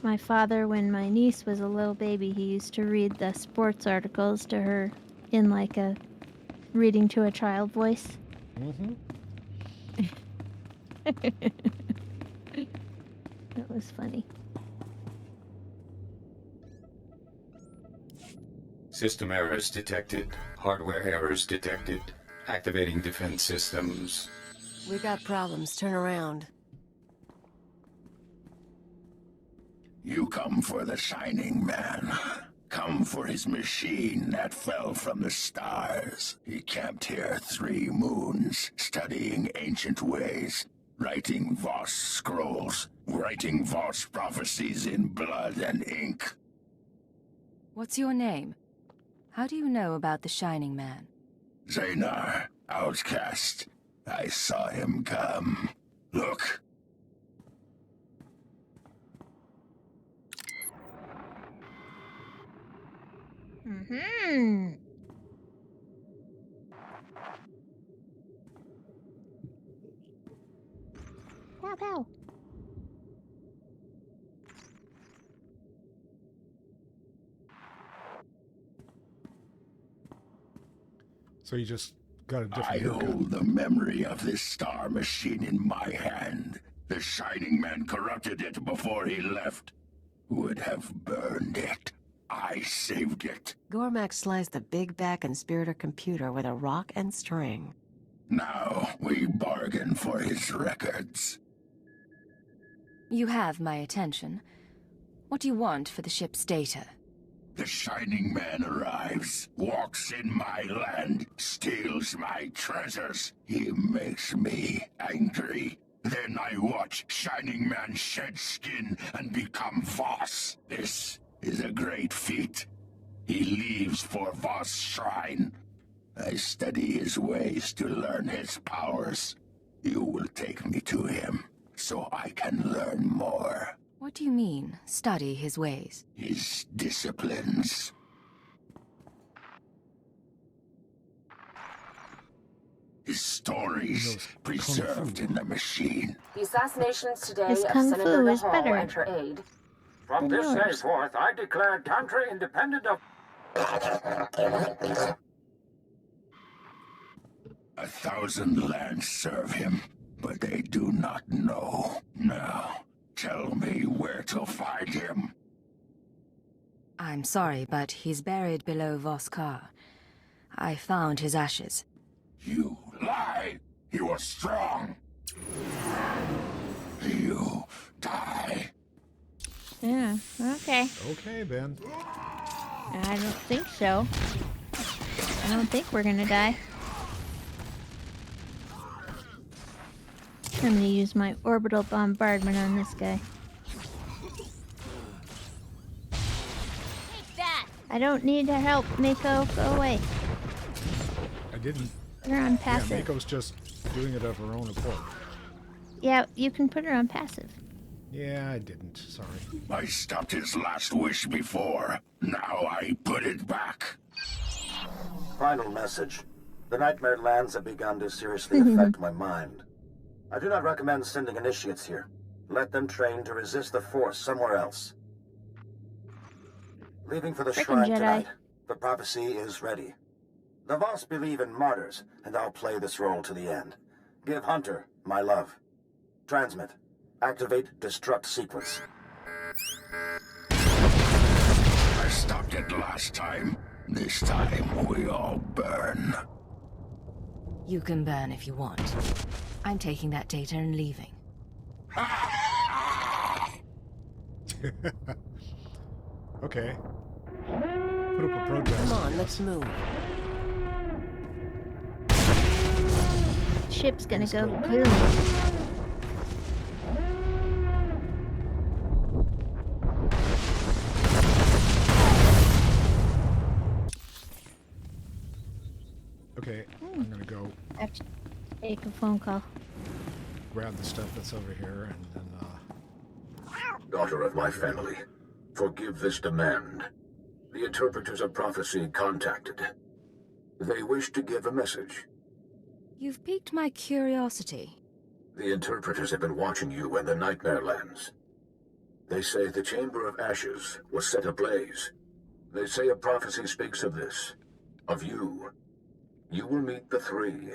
My father, when my niece was a little baby, he used to read the sports articles to her in like a reading to a child voice. Mm-hmm. That was funny. System errors detected. Hardware errors detected. Activating defense systems. We got problems. Turn around. You come for the Shining Man. Come for his machine that fell from the stars. He camped here 3 moons, studying ancient ways. Writing Voss scrolls. Writing Voss prophecies in blood and ink. What's your name? How do you know about the Shining Man? Zanar, outcast. I saw him come. Look. Mm-hmm. Pow, pow. So you just got a different I haircut. hold the memory of this star machine in my hand. The Shining Man corrupted it before he left. Would have burned it. I saved it. Gormaks sliced the big back conspirator computer with a rock and string. Now we bargain for his records. You have my attention. What do you want for the ship's data? The Shining Man arrives, walks in my land, steals my treasures. He makes me angry. Then I watch Shining Man shed skin and become Voss. This is a great feat. He leaves for Voss' shrine. I study his ways to learn his powers. You will take me to him, so I can learn more. What do you mean, study his ways? His disciplines. His stories preserved in the machine. The assassinations today His of kung Senator fu is Hall better and her aide. From than this day yours. forth, I declare country independent of... 1,000 lands serve him, but they do not know. Now, tell me where to find him. I'm sorry, but he's buried below Voss Car. I found his ashes. You lie! He was strong! You die! Yeah, okay. Okay, then. I don't think so. I don't think we're gonna die. I'm gonna use my orbital bombardment on this guy. Take that! I don't need your help, Mako. Go away. I didn't. Put her on Yeah, passive. Mako's just doing it of her own accord. Yeah, you can put her on passive. Yeah, I didn't. Sorry. I stopped his last wish before. Now I put it back. Final message. The Nightmare Lands have begun to seriously affect my mind. I do not recommend sending initiates here. Let them train to resist the Force somewhere else. Leaving for the Frickin' shrine Jedi. tonight. The prophecy is ready. The Voss believe in martyrs, and I'll play this role to the end. Give Hunter my love. Transmit. Activate destruct sequence. I stopped it last time. This time we all burn. You can burn if you want. I'm taking that data and leaving. Okay. Put up a protest. Come on, let's move. Ship's gonna go boom. Okay, I'm gonna go I have to take a phone call. grab the stuff that's over here and then, Daughter of my family, forgive this demand. The interpreters of prophecy contacted. They wish to give a message. You've piqued my curiosity. The interpreters have been watching you in the Nightmare Lands. They say the Chamber of Ashes was set ablaze. They say a prophecy speaks of this, of you. You will meet the three,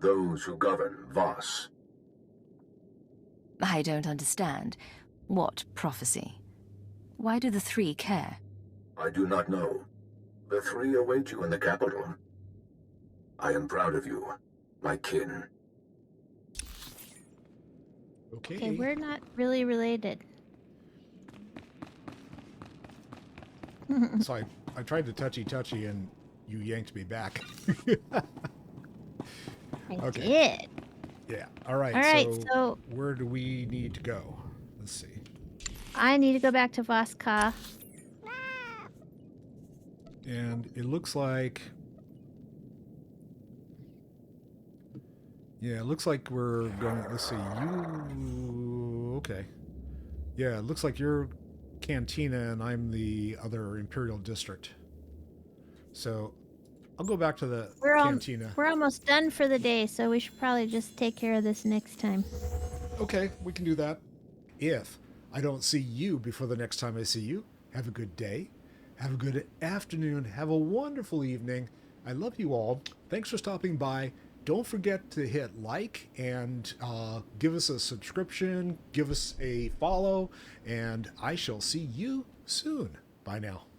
those who govern Voss. I don't understand. What prophecy? Why do the three care? I do not know. The three await you in the capital. I am proud of you, my kin. Okay, we're not really related. so I tried to touchy and you yanked me back. I Okay. did. Yeah. All right. All right, So where do we need to go? Let's see. I need to go back to Voss. And it looks like... Yeah, it looks like we're going... Let's see. You... Okay. Yeah, it looks like you're Cantina and I'm the other Imperial District. So I'll go back to the Cantina. We're almost done for the day, so we should probably just take care of this next time. Okay, we can do that. If I don't see you before the next time I see you, have a good day. Have a good afternoon. Have a wonderful evening. I love you all. Thanks for stopping by. Don't forget to hit like and give us a subscription, give us a follow, and I shall see you soon. Bye now.